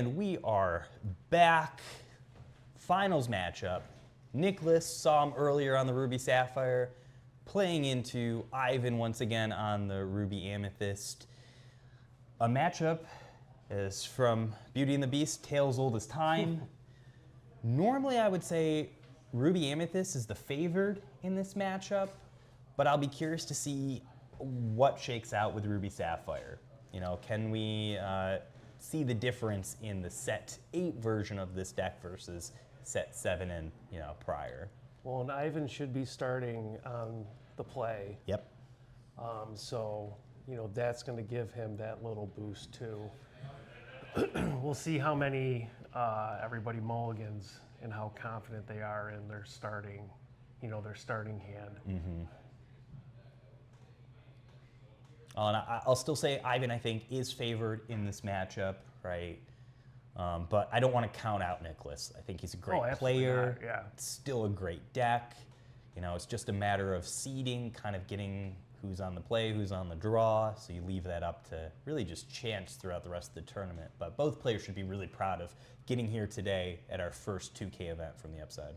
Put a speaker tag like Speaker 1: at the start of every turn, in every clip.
Speaker 1: And we are back. Finals matchup. Nicholas saw him earlier on the Ruby Sapphire, playing into Ivan once again on the Ruby Amethyst. A matchup is from Beauty and the Beast, tales old as time. Normally I would say Ruby Amethyst is the favored in this matchup, but I'll be curious to see what shakes out with Ruby Sapphire. You know, can we see the difference in the set 8 version of this deck versus set 7 and prior?
Speaker 2: Well, and Ivan should be starting on the play.
Speaker 1: Yep.
Speaker 2: So, that's going to give him that little boost too. We'll see how many everybody mulligans and how confident they are in their starting, their starting hand.
Speaker 1: Mm-hmm. And I'll still say Ivan, I think, is favored in this matchup, right? But I don't want to count out Nicholas. I think he's a great player.
Speaker 2: Not, yeah.
Speaker 1: It's still a great deck. It's just a matter of seeding, kind of getting who's on the play, who's on the draw. So you leave that up to really just chance throughout the rest of the tournament. But both players should be really proud of getting here today at our first 2K event from the upside.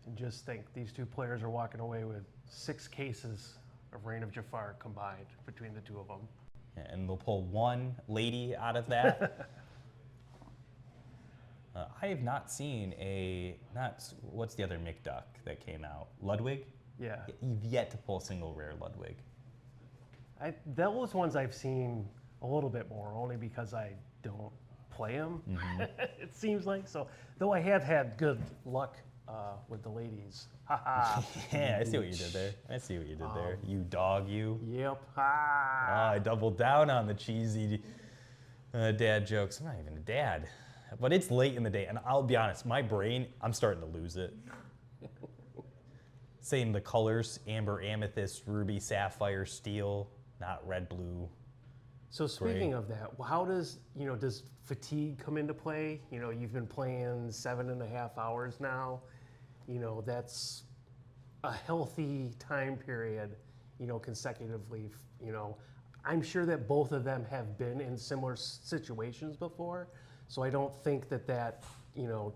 Speaker 2: And just think, these two players are walking away with 6 cases of Reign of Jafar combined between the two of them.
Speaker 1: And they'll pull one lady out of that. I have not seen what's the other McDuck that came out? Ludwig?
Speaker 2: Yeah.
Speaker 1: You've yet to pull a single rare Ludwig.
Speaker 2: Those ones I've seen a little bit more, only because I don't play them, it seems like. So, though I have had good luck with the ladies.
Speaker 1: Yeah, I see what you did there. You dog, you.
Speaker 2: Yep.
Speaker 1: I doubled down on the cheesy dad jokes. I'm not even a dad. But it's late in the day, and I'll be honest, my brain, I'm starting to lose it. Saying the colors, amber, amethyst, ruby, sapphire, steel, not red, blue.
Speaker 2: So speaking of that, how does fatigue come into play? You've been playing 7.5 hours now. That's a healthy time period, consecutively. I'm sure that both of them have been in similar situations before. So I don't think that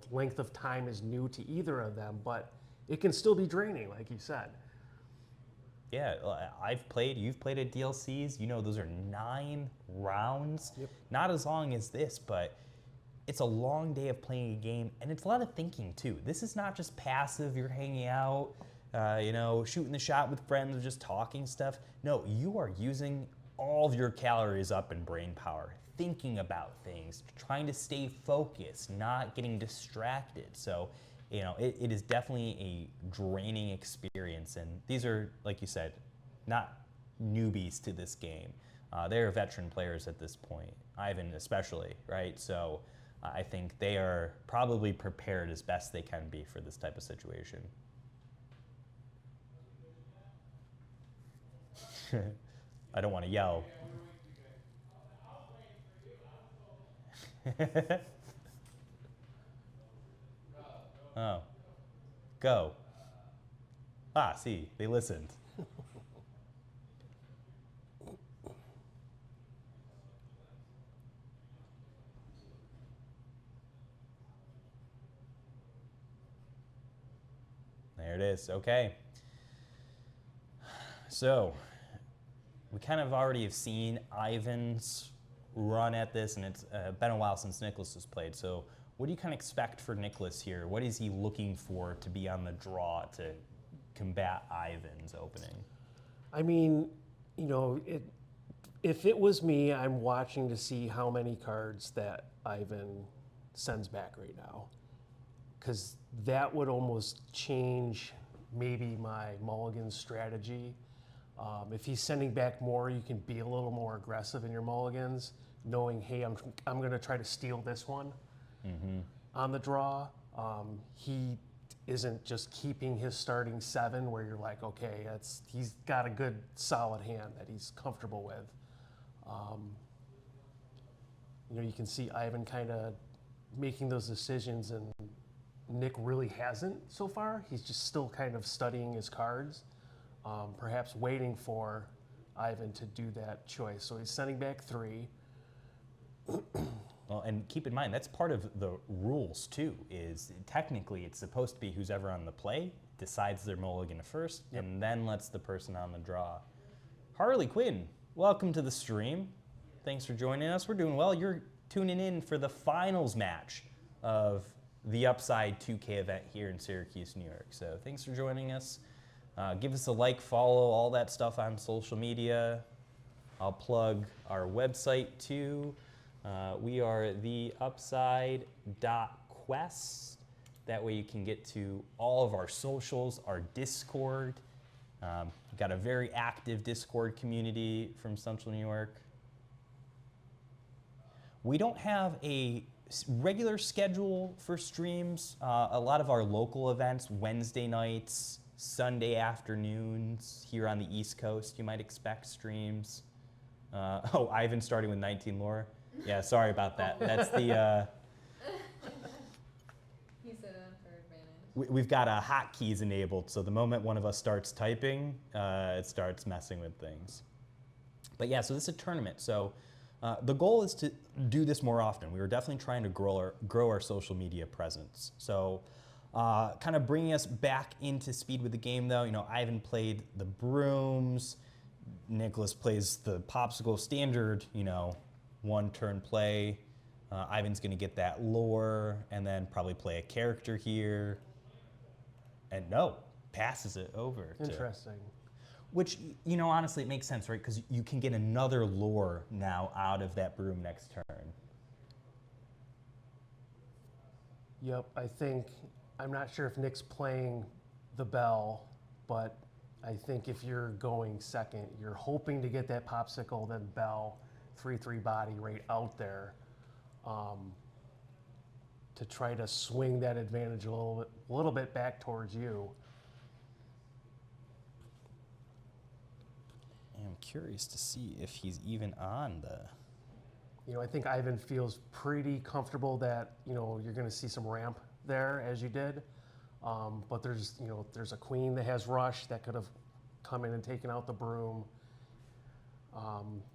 Speaker 2: length of time is new to either of them, but it can still be draining, like you said.
Speaker 1: Yeah, you've played at DLCs. Those are 9 rounds.
Speaker 2: Yep.
Speaker 1: Not as long as this, but it's a long day of playing a game, and it's a lot of thinking too. This is not just passive, you're hanging out, shooting the shot with friends, or just talking stuff. No, you are using all of your calories up in brain power, thinking about things, trying to stay focused, not getting distracted. So, it is definitely a draining experience. And these are, like you said, not newbies to this game. They're veteran players at this point, Ivan especially, right? So I think they are probably prepared as best they can be for this type of situation. I don't want to yell. Oh. Go. See, they listened. There it is. Okay. So, we kind of already have seen Ivan's run at this, and it's been a while since Nicholas has played. So what do you kind of expect for Nicholas here? What is he looking for to be on the draw to combat Ivan's opening?
Speaker 2: I mean, if it was me, I'm watching to see how many cards that Ivan sends back right now, because that would almost change maybe my mulligan strategy. If he's sending back more, you can be a little more aggressive in your mulligans, knowing, hey, I'm going to try to steal this one on the draw. He isn't just keeping his starting 7 where you're like, okay, he's got a good solid hand that he's comfortable with. You can see Ivan kind of making those decisions, and Nick really hasn't so far. He's just still kind of studying his cards, perhaps waiting for Ivan to do that choice. So he's sending back 3.
Speaker 1: Well, and keep in mind, that's part of the rules too, is technically it's supposed to be who's ever on the play decides their mulligan first, and then lets the person on the draw. Harley Quinn, welcome to the stream. Thanks for joining us. We're doing well. You're tuning in for the finals match of the Upside 2K event here in Syracuse, New York. So thanks for joining us. Give us a like, follow, all that stuff on social media. I'll plug our website too. We are theupside.quest. That way you can get to all of our socials, our Discord. We've got a very active Discord community from Central New York. We don't have a regular schedule for streams. A lot of our local events, Wednesday nights, Sunday afternoons here on the East Coast, you might expect streams. Oh, Ivan starting with 19 lore. Yeah, sorry about that. That's the...
Speaker 3: He said unfair advantage.
Speaker 1: We've got hotkeys enabled, so the moment one of us starts typing, it starts messing with things. But yeah, so this is a tournament. So the goal is to do this more often. We were definitely trying to grow our social media presence. So kind of bringing us back into speed with the game, though. You know, Ivan played the brooms. Nicholas plays the popsicle standard, you know, one-turn play. Ivan's going to get that lore and then probably play a character here. And no, passes it over.
Speaker 2: Interesting.
Speaker 1: Which, you know, honestly, it makes sense, right? Because you can get another lore now out of that broom next turn.
Speaker 2: Yep, I'm not sure if Nick's playing the bell, but I think if you're going second, you're hoping to get that popsicle, then bell, 3/3 body right out there to try to swing that advantage a little bit back towards you.
Speaker 1: I'm curious to see if he's even on the...
Speaker 2: You know, I think Ivan feels pretty comfortable that, you know, you're going to see some ramp there as you did. But there's a queen that has rush that could have come in and taken out the broom.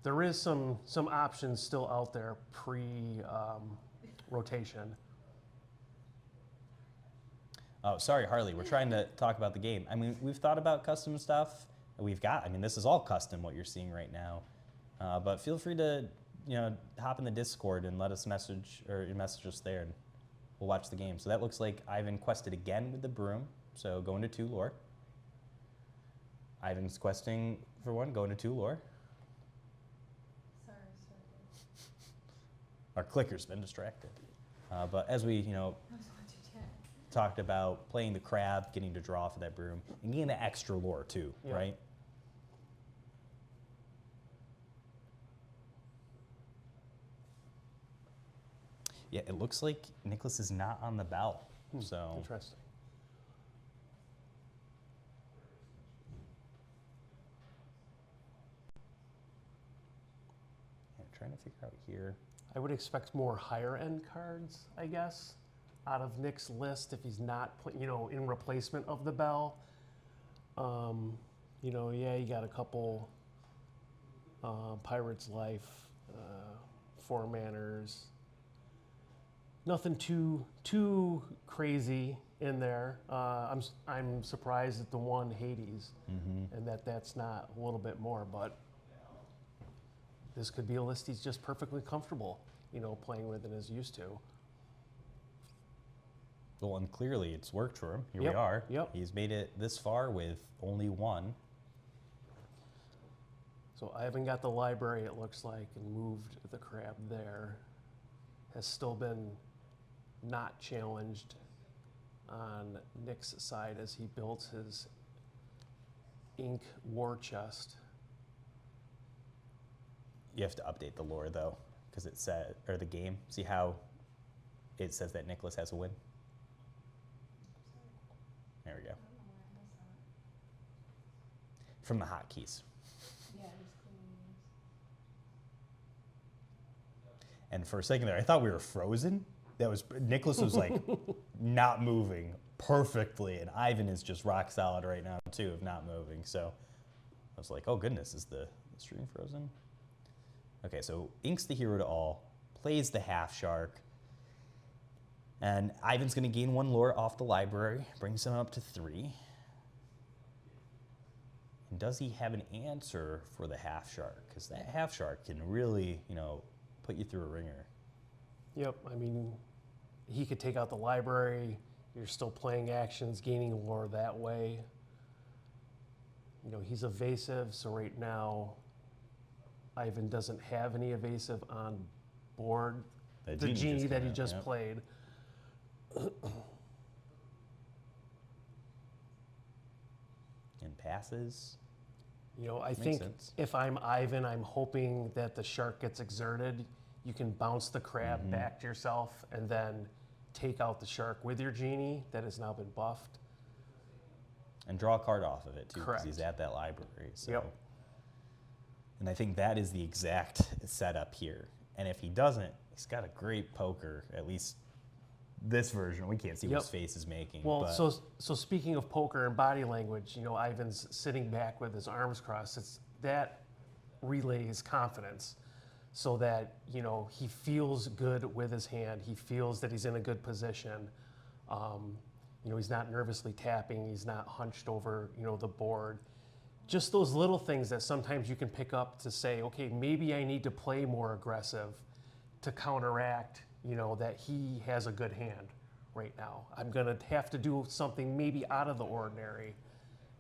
Speaker 2: There is some options still out there pre-rotation.
Speaker 1: Oh, sorry, Harley. We're trying to talk about the game. I mean, we've thought about custom stuff. This is all custom, what you're seeing right now. But feel free to, you know, hop in the Discord and let us message us there, and we'll watch the game. So that looks like Ivan quested again with the broom. So going to 2 lore. Ivan's questing for 1, going to 2 lore.
Speaker 3: Sorry.
Speaker 1: Our clicker's been distracted. But as we, you know,
Speaker 3: I was going to check.
Speaker 1: talked about playing the crab, getting to draw for that broom, and getting the extra lore too,
Speaker 2: Yeah.
Speaker 1: right? Yeah, it looks like Nicholas is not on the bell. So
Speaker 2: Interesting.
Speaker 1: yeah, trying to figure out here.
Speaker 2: I would expect more higher end cards, I guess, out of Nick's list if he's not, in replacement of the bell. You got a couple Pirate's Life, 4 manners. Nothing too crazy in there. I'm surprised at the 1 Hades, and that's not a little bit more, but this could be a list he's just perfectly comfortable, playing with and is used to.
Speaker 1: Well, and clearly it's worked for him. Here
Speaker 2: Yep,
Speaker 1: we are.
Speaker 2: yep.
Speaker 1: He's made it this far with only 1.
Speaker 2: So I haven't got the library, it looks like, and moved the crab there. Has still been not challenged on Nick's side as he builds his ink war chest.
Speaker 1: You have to update the lore though, because it said, or the game. See how it says that Nicholas has a win? There we go. From the hotkeys.
Speaker 3: Yeah, just cleaning these.
Speaker 1: And for a second there, I thought we were frozen. Nicholas was like not moving perfectly, and Ivan is just rock solid right now too, of not moving. So I was like, oh goodness, is the stream frozen? Okay, so Ink's the hero to all, plays the half shark. And Ivan's going to gain 1 lore off the library, brings him up to 3. And does he have an answer for the half shark? Because that half shark can really, put you through a ringer.
Speaker 2: Yep, I mean, he could take out the library. You're still playing actions, gaining lore that way. He's evasive, so right now, Ivan doesn't have any evasive on board. The genie that he just played.
Speaker 1: And passes.
Speaker 2: I think if I'm Ivan, I'm hoping that the shark gets exerted. You can bounce the crab back to yourself and then take out the shark with your genie that has now been buffed.
Speaker 1: And draw a card off of it, too, because
Speaker 2: Correct.
Speaker 1: he's at that library. So.
Speaker 2: Yep.
Speaker 1: And I think that is the exact setup here. And if he doesn't, he's got a great poker, at least this version. We can't see what his face is making.
Speaker 2: Well,
Speaker 1: but
Speaker 2: so speaking of poker and body language, Ivan's sitting back with his arms crossed. That relays confidence so that, he feels good with his hand. He feels that he's in a good position. He's not nervously tapping. He's not hunched over, the board. Just those little things that sometimes you can pick up to say, okay, maybe I need to play more aggressive to counteract, that he has a good hand right now. I'm going to have to do something maybe out of the ordinary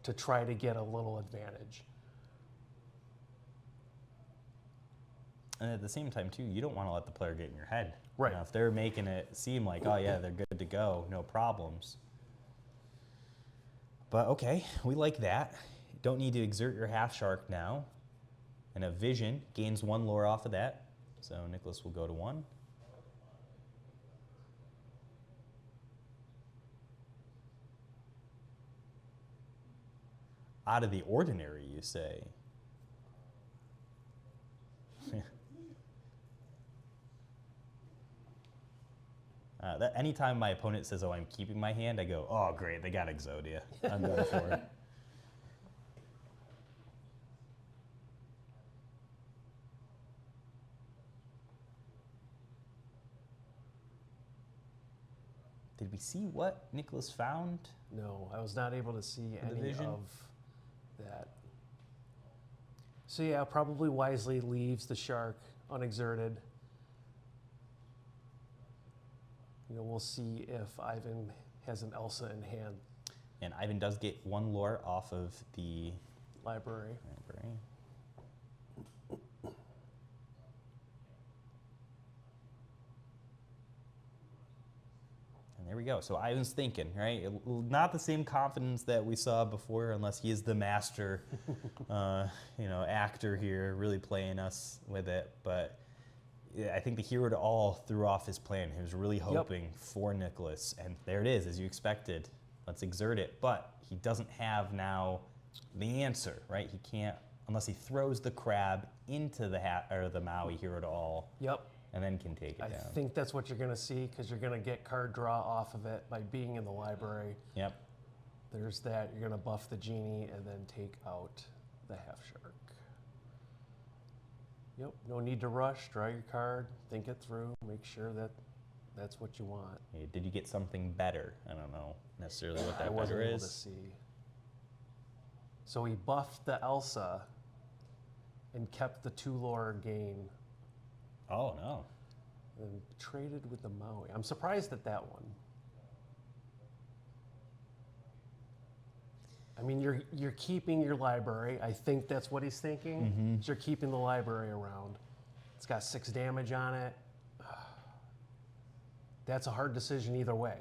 Speaker 2: to try to get a little advantage.
Speaker 1: And at the same time, too, you don't want to let the player get in your head.
Speaker 2: Right.
Speaker 1: If they're making it seem like, oh, yeah, they're good to go, no problems. But, okay, we like that. Don't need to exert your half shark now. And a vision gains 1 lore off of that. So Nicholas will go to 1. Out of the ordinary, you say. Anytime my opponent says, oh, I'm keeping my hand, I go, oh, great, they got Exodia. I'm going for it. Did we see what Nicholas found?
Speaker 2: No, I was not able to see any
Speaker 1: vision?
Speaker 2: of that. So yeah, probably wisely leaves the shark unexerted. We'll see if Ivan has an Elsa in hand.
Speaker 1: And Ivan does get 1 lore off of the
Speaker 2: Library.
Speaker 1: library. And there we go. So Ivan's thinking, right? Not the same confidence that we saw before, unless he is the master, actor here, really playing us with it. But yeah, I think the hero to all threw off his plan. He was really hoping for Nicholas, and there it is, as you expected. Let's exert it. But he doesn't have now the answer, right? He can't, unless he throws the crab into the Maui hero to all.
Speaker 2: Yep.
Speaker 1: And then can take it down.
Speaker 2: I think that's what you're going to see because you're going to get card draw off of it by being in the library.
Speaker 1: Yep.
Speaker 2: There's that. You're going to buff the genie and then take out the half shark. Yep. No need to rush. Draw your card. Think it through. Make sure that that's what you want.
Speaker 1: Hey, did you get something better? I don't know necessarily what
Speaker 2: I
Speaker 1: that
Speaker 2: wasn't
Speaker 1: better
Speaker 2: able to
Speaker 1: is.
Speaker 2: see. So he buffed the Elsa and kept the 2 lore gain.
Speaker 1: Oh, no.
Speaker 2: And traded with the Maui. I'm surprised at that one. I mean, you're keeping your library. I think that's what he's thinking.
Speaker 1: Mm-hmm.
Speaker 2: You're keeping the library around. It's got 6 damage on it. That's a hard decision either way.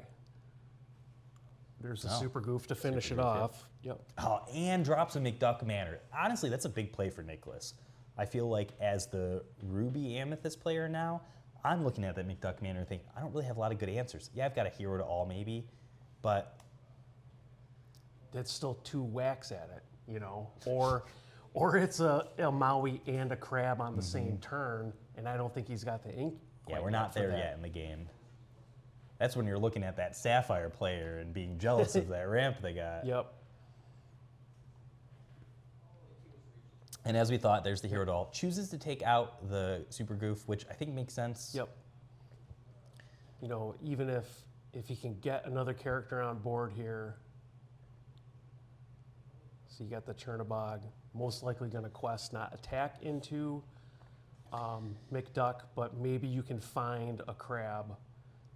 Speaker 2: There's a super goof to finish it off. Yep.
Speaker 1: Oh, and drops a McDuck Manor. Honestly, that's a big play for Nicholas. I feel like as the Ruby Amethyst player now, I'm looking at that McDuck Manor and think, I don't really have a lot of good answers. Yeah, I've got a hero to all maybe, but
Speaker 2: that's still 2 whacks at it, or it's a Maui and a crab on the same turn, and I don't think he's got the ink.
Speaker 1: Yeah, we're not there yet in the game. That's when you're looking at that Sapphire player and being jealous of that ramp they got.
Speaker 2: Yep.
Speaker 1: And as we thought, there's the hero doll. Chooses to take out the super goof, which I think makes sense.
Speaker 2: Yep. You know, even if he can get another character on board here. So you got the Chernabog, most likely going to quest not attack into McDuck, but maybe you can find a crab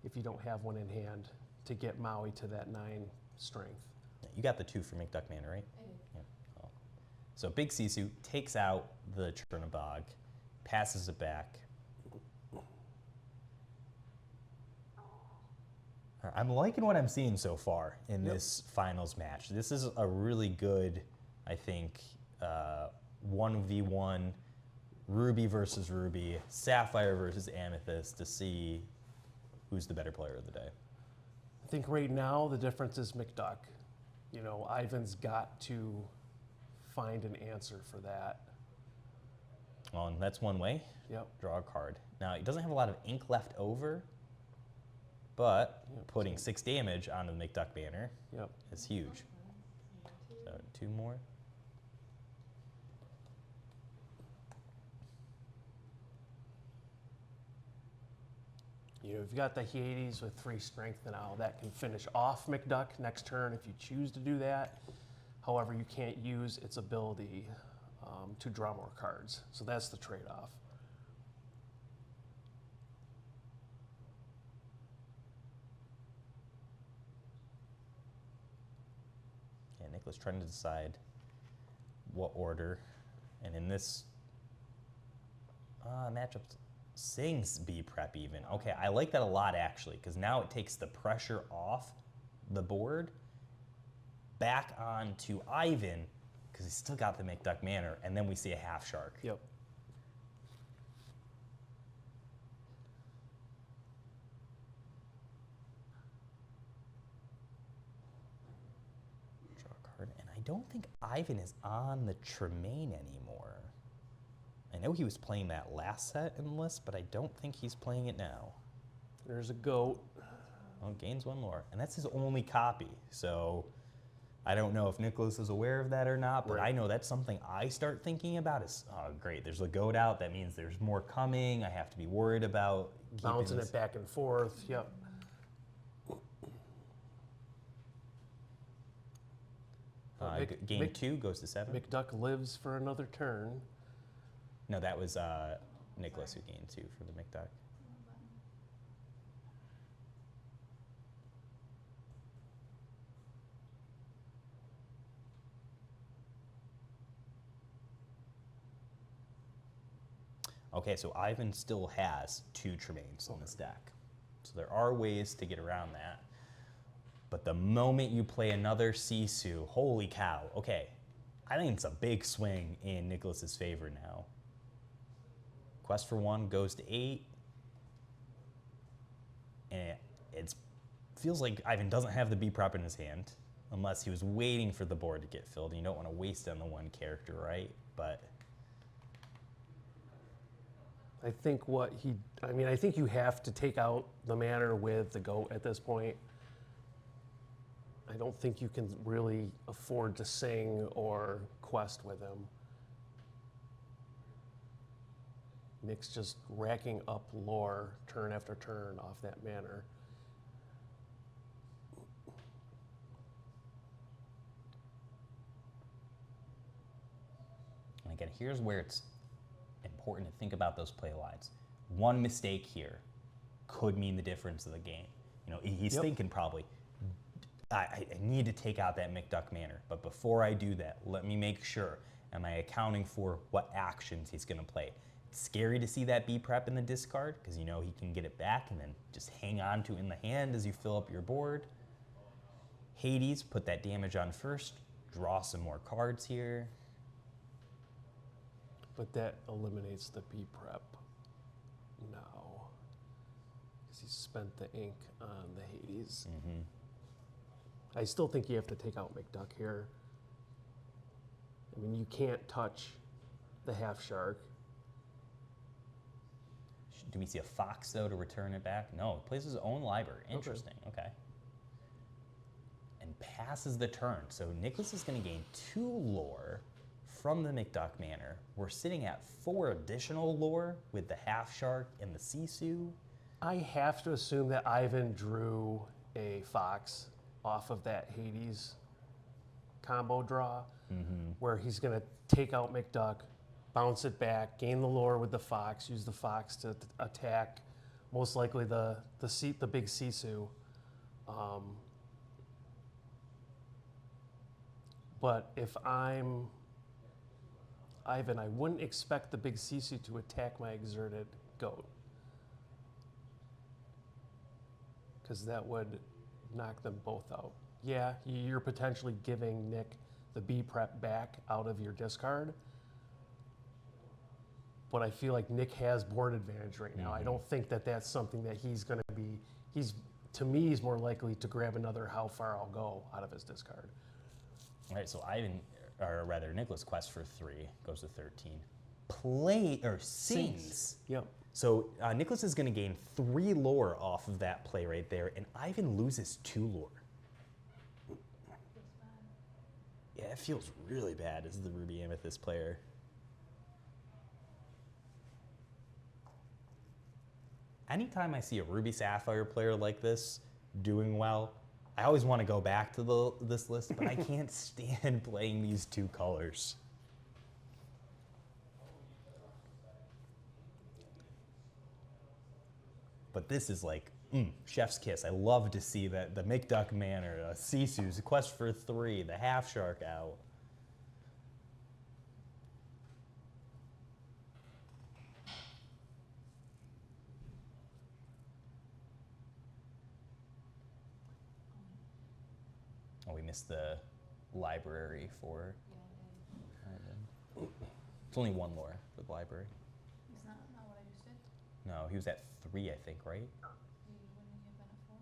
Speaker 2: if you don't have one in hand to get Maui to that 9 strength.
Speaker 1: You got the 2 for McDuck Manor, right?
Speaker 3: I did.
Speaker 1: Yep. Oh. So Big Sisu takes out the Chernabog, passes it back. I'm liking what I'm seeing so far in this finals match. This is a really good, I think, 1v1 Ruby versus Ruby, Sapphire versus Amethyst to see who's the better player of the day.
Speaker 2: I think right now the difference is McDuck. You know, Ivan's got to find an answer for that.
Speaker 1: Well, and that's one way.
Speaker 2: Yep.
Speaker 1: Draw a card. Now, he doesn't have a lot of ink left over, but putting 6 damage onto the McDuck banner is huge. So 2 more.
Speaker 2: You know, you've got the Hades with 3 strength now. That can finish off McDuck next turn if you choose to do that. However, you can't use its ability to draw more cards. So that's the trade-off.
Speaker 1: Yeah, Nicholas trying to decide what order. And in this matchup, Sings B prep even. Okay, I like that a lot actually, because now it takes the pressure off the board back on to Ivan, because he's still got the McDuck Manor, and then we see a half shark.
Speaker 2: Yep.
Speaker 1: Draw a card, and I don't think Ivan is on the Tremaine anymore. I know he was playing that last set in the list, but I don't think he's playing it now.
Speaker 2: There's a goat.
Speaker 1: Well, gains 1 lore, and that's his only copy. So I don't know if Nicholas is aware of that or not, but I know that's something I start thinking about is, oh, great, there's a goat out. That means there's more coming. I have to be worried about
Speaker 2: Bouncing it back and forth. Yep.
Speaker 1: Game 2 goes to 7.
Speaker 2: McDuck lives for another turn.
Speaker 1: No, that was Nicholas who gained 2 for the McDuck. Okay, so Ivan still has 2 Tremaines on this deck. So there are ways to get around that. But the moment you play another Sisu, holy cow. Okay, I think it's a big swing in Nicholas's favor now. Quest for 1 goes to 8. And it feels like Ivan doesn't have the B prop in his hand, unless he was waiting for the board to get filled. And you don't want to waste it on the 1 character, right? But
Speaker 2: I think I think you have to take out the manor with the goat at this point. I don't think you can really afford to sing or quest with him. Nick's just racking up lore turn after turn off that manor.
Speaker 1: and again, here's where it's important to think about those play lines. 1 mistake here could mean the difference of the game. You know, he's thinking probably, I need to take out that McDuck Manor, but before I do that, let me make sure, am I accounting for what actions he's gonna play? It's scary to see that B prep in the discard, because you know he can get it back and then just hang on to it in the hand as you fill up your board. Hades, put that damage on first, draw some more cards here.
Speaker 2: But that eliminates the B prep now, because he spent the ink on the Hades. I still think you have to take out McDuck here. I mean, you can't touch the half shark.
Speaker 1: Do we see a fox, though, to return it back? No, it plays his own library. Interesting, okay. And passes the turn. So Nicholas is going to gain 2 lore from the McDuck Manor, we're sitting at 4 additional lore with the Half Shark and the Sisu.
Speaker 2: I have to assume that Ivan drew a fox off of that Hades combo draw, where he's going to take out McDuck, bounce it back, gain the lore with the fox, use the fox to attack, most likely the big Sisu. But if I'm Ivan, I wouldn't expect the big Sisu to attack my exerted goat, because that would knock them both out. Yeah, you're potentially giving Nick the B prep back out of your discard, but I feel like Nick has board advantage right now. I don't think that that's something that he's going to be. To me, he's more likely to grab another how far I'll go out of his discard.
Speaker 1: All right, so Nicholas quests for 3, goes to 13. Sings.
Speaker 2: Yep.
Speaker 1: So Nicholas is going to gain 3 lore off of that play right there, and Ivan loses 2 lore. Yeah, it feels really bad as the Ruby Amethyst player. Anytime I see a Ruby Sapphire player like this doing well, I always want to go back to this list, but I can't stand playing these 2 colors. But this is like, chef's kiss. I love to see that the McDuck Manor, Sisu's quest for 3, the Half Shark out. Oh, we missed the library for Ivan. It's only 1 lore for the library.
Speaker 3: Is not what I just did?
Speaker 1: No, he was at 3, I think, right?
Speaker 3: Wouldn't he have been at 4?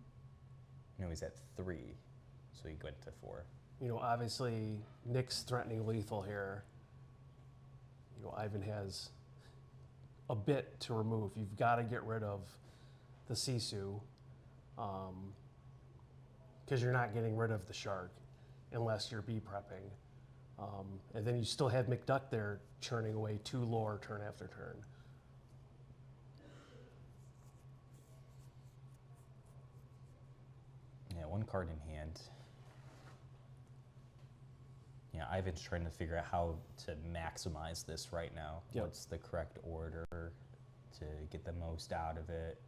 Speaker 1: No, he's at 3, so he went to 4.
Speaker 2: Obviously, Nick's threatening lethal here. Ivan has a bit to remove. You've got to get rid of the Sisu, because you're not getting rid of the shark unless you're B-prepping. And then you still have McDuck there churning away 2 lore turn after turn.
Speaker 1: Yeah, 1 card in hand. Yeah, Ivan's trying to figure out how to maximize this right now.
Speaker 2: Yep.
Speaker 1: What's the correct order to get the most out of it?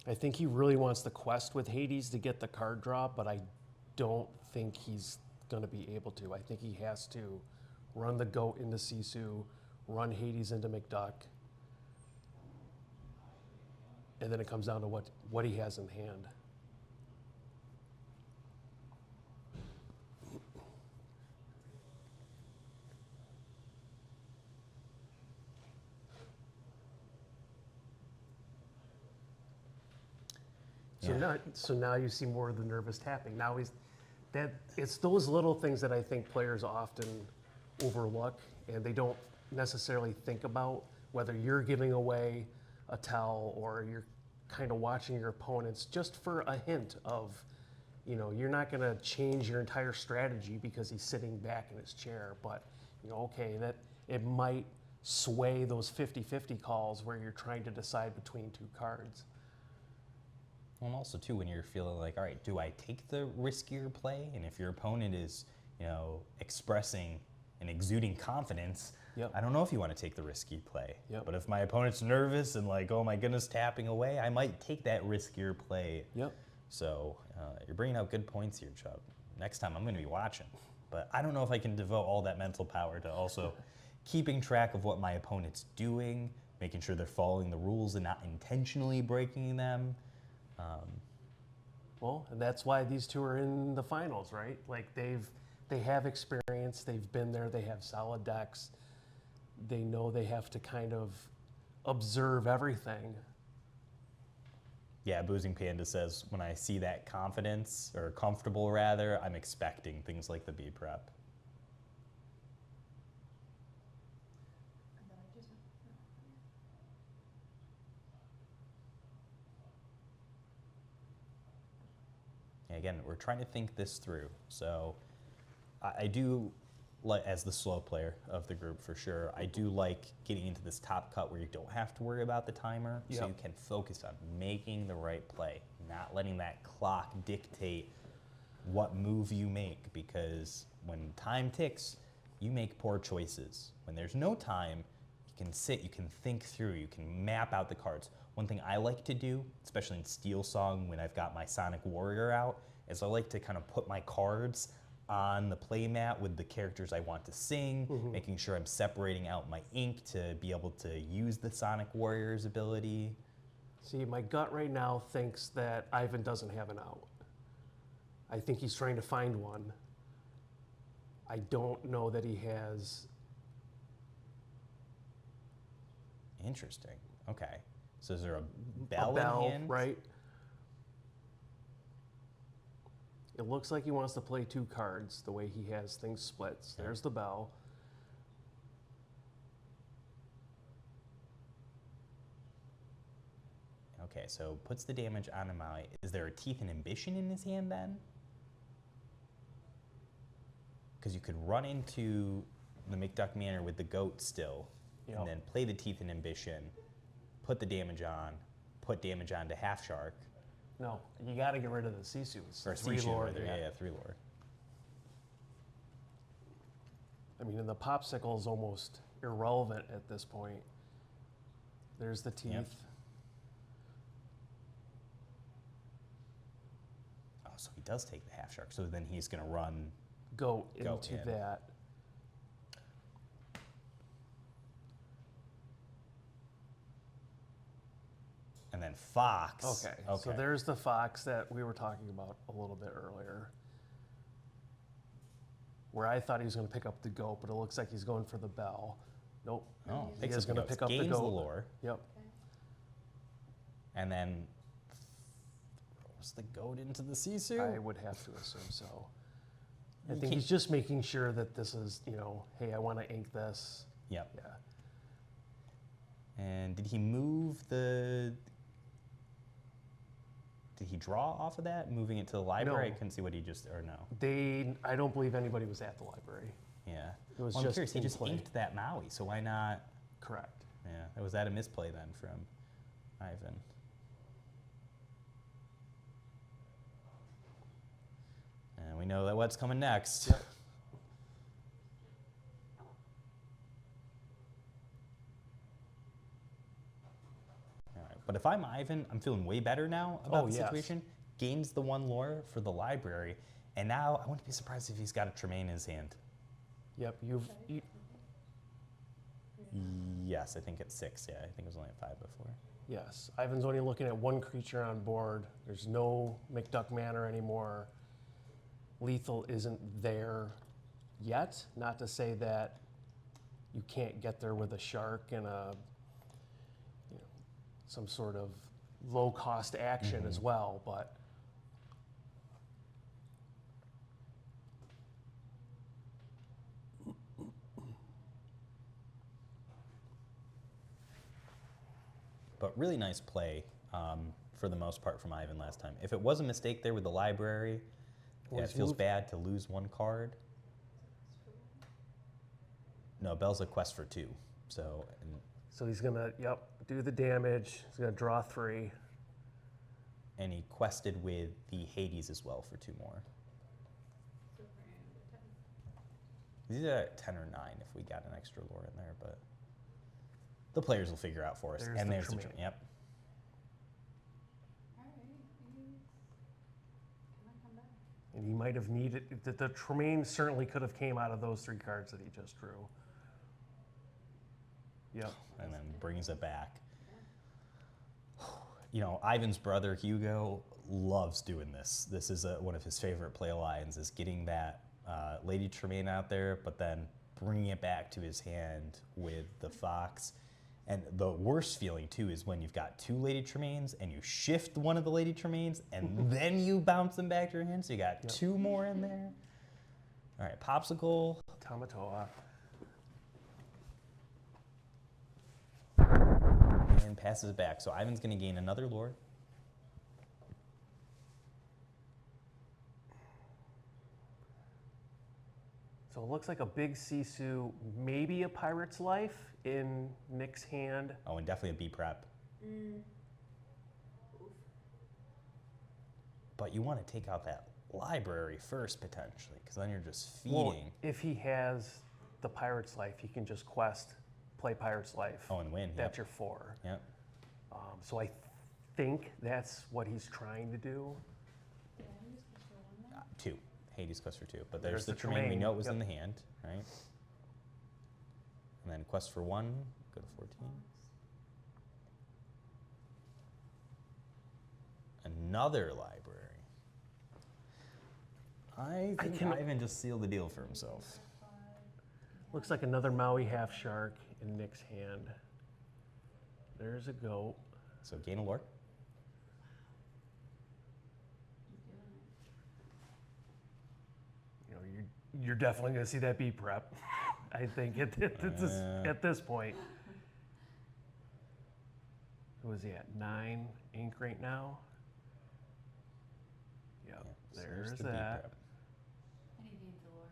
Speaker 2: I think he really wants the quest with Hades to get the card draw, but I don't think he's going to be able to. I think he has to run the goat into Sisu, run Hades into McDuck, and then it comes down to what he has in hand. So now you see more of the nervous tapping. Now it's those little things that I think players often overlook, and they don't necessarily think about, whether you're giving away a tell or you're kind of watching your opponents just for a hint of, you're not going to change your entire strategy because he's sitting back in his chair, but okay, that it might sway those 50-50 calls where you're trying to decide between 2 cards.
Speaker 1: Well, and also too, when you're feeling like, all right, do I take the riskier play? And if your opponent is, expressing and exuding confidence,
Speaker 2: Yep.
Speaker 1: I don't know if you want to take the risky play.
Speaker 2: Yep.
Speaker 1: But if my opponent's nervous and like, oh my goodness, tapping away, I might take that riskier play.
Speaker 2: Yep.
Speaker 1: So you're bringing out good points here, Chubb. Next time I'm going to be watching. But I don't know if I can devote all that mental power to also keeping track of what my opponent's doing, making sure they're following the rules and not intentionally breaking them.
Speaker 2: Well, and that's why these 2 are in the finals, right? Like they have experience, they've been there, they have solid decks. They know they have to kind of observe everything.
Speaker 1: Yeah, Boozing Panda says, when I see that confidence, or comfortable rather, I'm expecting things like the B prep.
Speaker 3: And then I just
Speaker 1: Again, we're trying to think this through. So I do as the slow player of the group for sure. I do like getting into this top cut where you don't have to worry about the timer, so
Speaker 2: Yep.
Speaker 1: you can focus on making the right play, not letting that clock dictate what move you make, because when time ticks, you make poor choices. When there's no time, you can sit, you can think through, you can map out the cards. One thing I like to do, especially in Steel Song when I've got my Sonic Warrior out, is I like to kind of put my cards on the play mat with the characters I want to sing, making sure I'm separating out my ink to be able to use the Sonic Warrior's ability.
Speaker 2: See, my gut right now thinks that Ivan doesn't have an out. I think he's trying to find one. I don't know that he has.
Speaker 1: Interesting. Okay. So is there a bell,
Speaker 2: A bell,
Speaker 1: in hand?
Speaker 2: right? It looks like he wants to play 2 cards the way he has things split. So there's the bell.
Speaker 1: Okay, so puts the damage on him. Is there a Teeth and Ambition in his hand then? Because you could run into the McDuck Manor with the goat still,
Speaker 2: Yep.
Speaker 1: and then play the Teeth and Ambition, put the damage on, put damage on to Half Shark.
Speaker 2: No, you got to get rid of the Sisu. It's
Speaker 1: Or
Speaker 2: 3
Speaker 1: Sisu,
Speaker 2: lore,
Speaker 1: rather. Yeah, 3 lore.
Speaker 2: I mean, and the popsicle is almost irrelevant at this point. There's the teeth.
Speaker 1: Yep. Oh, so he does take the Half Shark. So then he's going to run.
Speaker 2: Go
Speaker 1: Go
Speaker 2: into
Speaker 1: in.
Speaker 2: that.
Speaker 1: And then Fox.
Speaker 2: Okay. So there's the fox that we were talking about a little bit earlier. Where I thought he was going to pick up the goat, but it looks like he's going for the bell. Nope.
Speaker 1: Oh,
Speaker 2: He
Speaker 1: picks
Speaker 2: is
Speaker 1: up the
Speaker 2: gonna
Speaker 1: goats,
Speaker 2: pick up the
Speaker 1: gains
Speaker 2: goat.
Speaker 1: lore,
Speaker 2: Yep.
Speaker 1: and then throws the goat into the Sisu.
Speaker 2: I would have to assume so. I
Speaker 1: You
Speaker 2: think
Speaker 1: can't-
Speaker 2: he's just making sure that this is, hey, I want to ink this.
Speaker 1: Yep.
Speaker 2: Yeah.
Speaker 1: And did he move the? Did he draw off of that, moving it to the library?
Speaker 2: No.
Speaker 1: I couldn't see what he just, or no.
Speaker 2: I don't believe anybody was at the library.
Speaker 1: Yeah.
Speaker 2: It was
Speaker 1: Well, I'm
Speaker 2: just
Speaker 1: curious. He
Speaker 2: in
Speaker 1: just
Speaker 2: play.
Speaker 1: inked that Maui, so why not?
Speaker 2: Correct.
Speaker 1: Yeah. Was that a misplay then from Ivan? And we know that what's coming next.
Speaker 2: Yep.
Speaker 1: All right. But if I'm Ivan, I'm feeling way better now about
Speaker 2: Oh,
Speaker 1: the
Speaker 2: yes.
Speaker 1: situation. Gains the 1 lore for the library, and now I wouldn't be surprised if he's got a Tremaine in his hand.
Speaker 2: Yep.
Speaker 1: Yes, I think it's 6. Yeah, I think it was only at 5 before.
Speaker 2: Yes. Ivan's only looking at 1 creature on board. There's no McDuck Manor anymore. Lethal isn't there yet. Not to say that you can't get there with a shark and some sort of low-cost action as well, but
Speaker 1: But really nice play for the most part from Ivan last time. If it was a mistake there with the library, yeah, it
Speaker 2: Always
Speaker 1: feels
Speaker 2: move.
Speaker 1: bad to lose 1 card. No, Bell's a quest for 2. So,
Speaker 2: so he's gonna, do the damage. He's gonna draw 3.
Speaker 1: and he quested with the Hades as well for 2 more. These are at 10 or 9 if we got an extra lore in there, but the players will figure out for us.
Speaker 2: There's
Speaker 1: And
Speaker 2: the
Speaker 1: there's the
Speaker 2: Tremaine.
Speaker 1: Yep.
Speaker 3: Alright, can I come back?
Speaker 2: And he might have needed, the Tremaine certainly could have came out of those 3 cards that he just drew. Yep.
Speaker 1: And then brings it back. You know, Ivan's brother Hugo loves doing this. This is one of his favorite play lines, is getting that Lady Tremaine out there, but then bringing it back to his hand with the Fox. And the worst feeling too is when you've got 2 Lady Tremaines and you shift one of the Lady Tremaines and then you bounce them back to your hand, so you got 2 more in there. All right, Popsicle.
Speaker 2: Tamatoa.
Speaker 1: And passes it back. So Ivan's going to gain another lore.
Speaker 2: So it looks like a big Sisu, maybe a Pirate's Life in Nick's hand.
Speaker 1: Oh, and definitely a B prep. But you want to take out that library first, potentially, because then you're just feeding.
Speaker 2: Well, if he has the Pirate's Life, he can just quest, play Pirate's Life.
Speaker 1: Oh, and win.
Speaker 2: That's
Speaker 1: Yep.
Speaker 2: your 4.
Speaker 1: Yep.
Speaker 2: So I think that's what he's trying to do.
Speaker 3: Yeah, I just put for one now.
Speaker 1: 2. Hades quest for 2. But there's
Speaker 2: There's
Speaker 1: the
Speaker 2: the
Speaker 1: Tremaine. We
Speaker 2: Tremaine,
Speaker 1: know it was
Speaker 2: yep.
Speaker 1: in the hand, right? And then quest for 1, go to 14. Another library. I think Ivan just sealed the deal for himself.
Speaker 2: Looks like another Maui half shark in Nick's hand. There's a goat.
Speaker 1: So gain a lore.
Speaker 2: You know, you're definitely going to see that B prep. I think at this point. Who is he at? 9 ink right now. Yep,
Speaker 1: So
Speaker 2: there's
Speaker 1: the B
Speaker 2: that.
Speaker 1: prep.
Speaker 3: And he gains the lures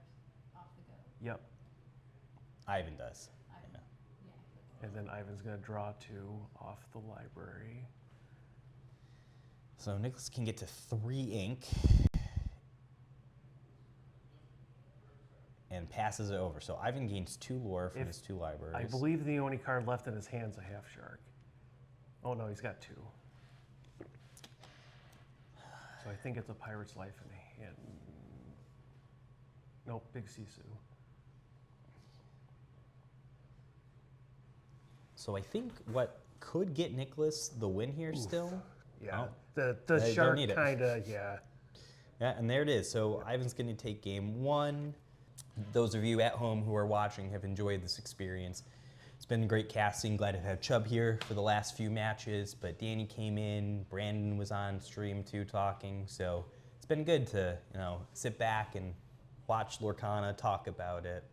Speaker 3: off the go.
Speaker 2: Yep,
Speaker 1: Ivan does.
Speaker 3: Yeah.
Speaker 2: and then Ivan's going to draw 2 off the library.
Speaker 1: So Nicholas can get to 3 ink and passes it over. So Ivan gains 2 lore from his 2 libraries.
Speaker 2: I believe the only card left in his hand's a half shark. Oh no, he's got 2. So I think it's a Pirate's Life in the hand. Nope, Big Sisu.
Speaker 1: So I think what could get Nicholas the win here still.
Speaker 2: Yeah,
Speaker 1: Oh.
Speaker 2: the
Speaker 1: They
Speaker 2: shark
Speaker 1: don't need it.
Speaker 2: kind of, yeah.
Speaker 1: Yeah, and there it is. So Ivan's going to take game 1. Those of you at home who are watching have enjoyed this experience. It's been great casting. Glad to have Chubb here for the last few matches, but Danny came in. Brandon was on stream too talking. So it's been good to, sit back and watch Lorcana talk about it.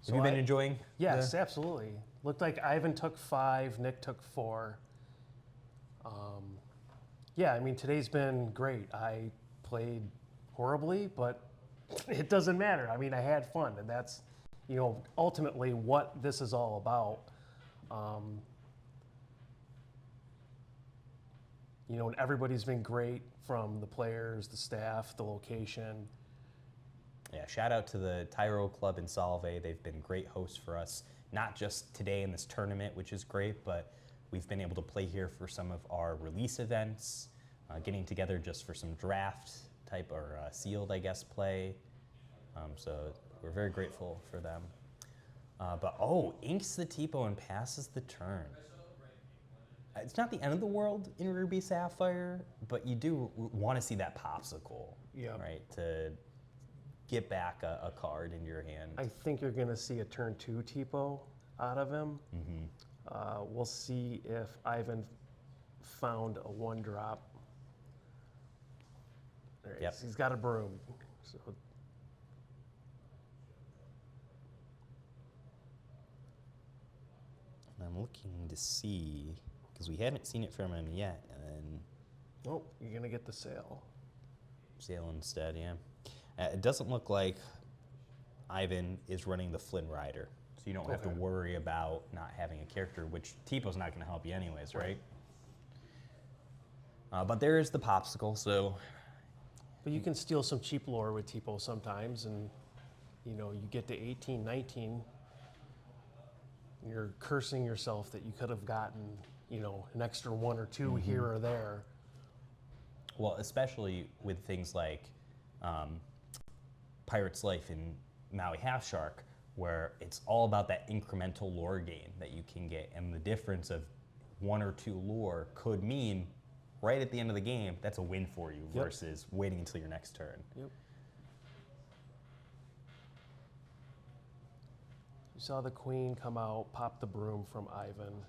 Speaker 2: So
Speaker 1: Have you been enjoying?
Speaker 2: Yes, absolutely. Looked like Ivan took 5, Nick took 4. Yeah, I mean, today's been great. I played horribly, but it doesn't matter. I mean, I had fun, and that's, ultimately what this is all about. And everybody's been great, from the players, the staff, the location.
Speaker 1: Yeah, shout out to the Tyro Club in Salve. They've been great hosts for us, not just today in this tournament, which is great, but we've been able to play here for some of our release events, getting together just for some draft type or sealed, I guess, play. So we're very grateful for them. Inks the Tipo and passes the turn. It's not the end of the world in Ruby Sapphire, but you do want to see that popsicle,
Speaker 2: Yep.
Speaker 1: right? To get back a card into your hand.
Speaker 2: I think you're going to see a turn 2 Tipo out of him. We'll see if Ivan found a 1-drop. There he
Speaker 1: Yep.
Speaker 2: is. He's got a broom. So
Speaker 1: And I'm looking to see, because we haven't seen it from him yet, and then
Speaker 2: nope, you're going to get the sale.
Speaker 1: Sale instead, yeah. It doesn't look like Ivan is running the Flynn Rider, so you don't have to
Speaker 2: Okay.
Speaker 1: worry about not having a character, which Tipo's not going to help you anyways, right? But there is the popsicle, so
Speaker 2: But you can steal some cheap lore with Tipo sometimes, and you get to 18, 19, you're cursing yourself that you could have gotten, an extra 1 or 2 here or there.
Speaker 1: well, especially with things like Pirate's Life in Maui Half Shark, where it's all about that incremental lore gain that you can get, and the difference of 1 or 2 lore could mean right at the end of the game that's a win for you
Speaker 2: Yep.
Speaker 1: versus waiting until your next turn.
Speaker 2: Yep. You saw the queen come out, pop the broom from Ivan.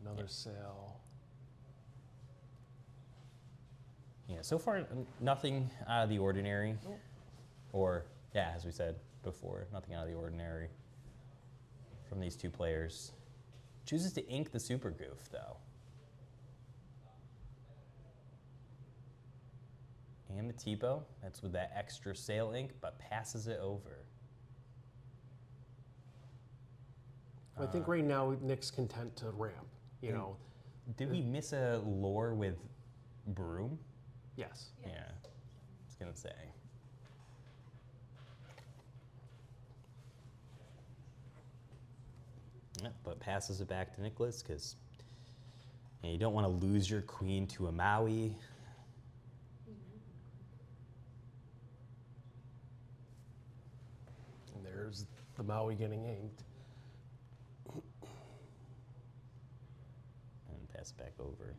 Speaker 2: Another sale.
Speaker 1: Yeah, so far nothing out of the ordinary,
Speaker 2: Nope.
Speaker 1: or yeah, as we said before, nothing out of the ordinary from these 2 players. Chooses to ink the Super Goof though. And the Tipo, that's with that extra sail ink, but passes it over.
Speaker 2: I think right now Nick's content to ramp, you know.
Speaker 1: Did we miss a lore with Broom?
Speaker 2: Yes.
Speaker 1: Yeah, I was gonna say. Yeah, but passes it back to Nicholas because you don't want to lose your queen to a Maui.
Speaker 2: And there's the Maui getting inked.
Speaker 1: And pass it back over.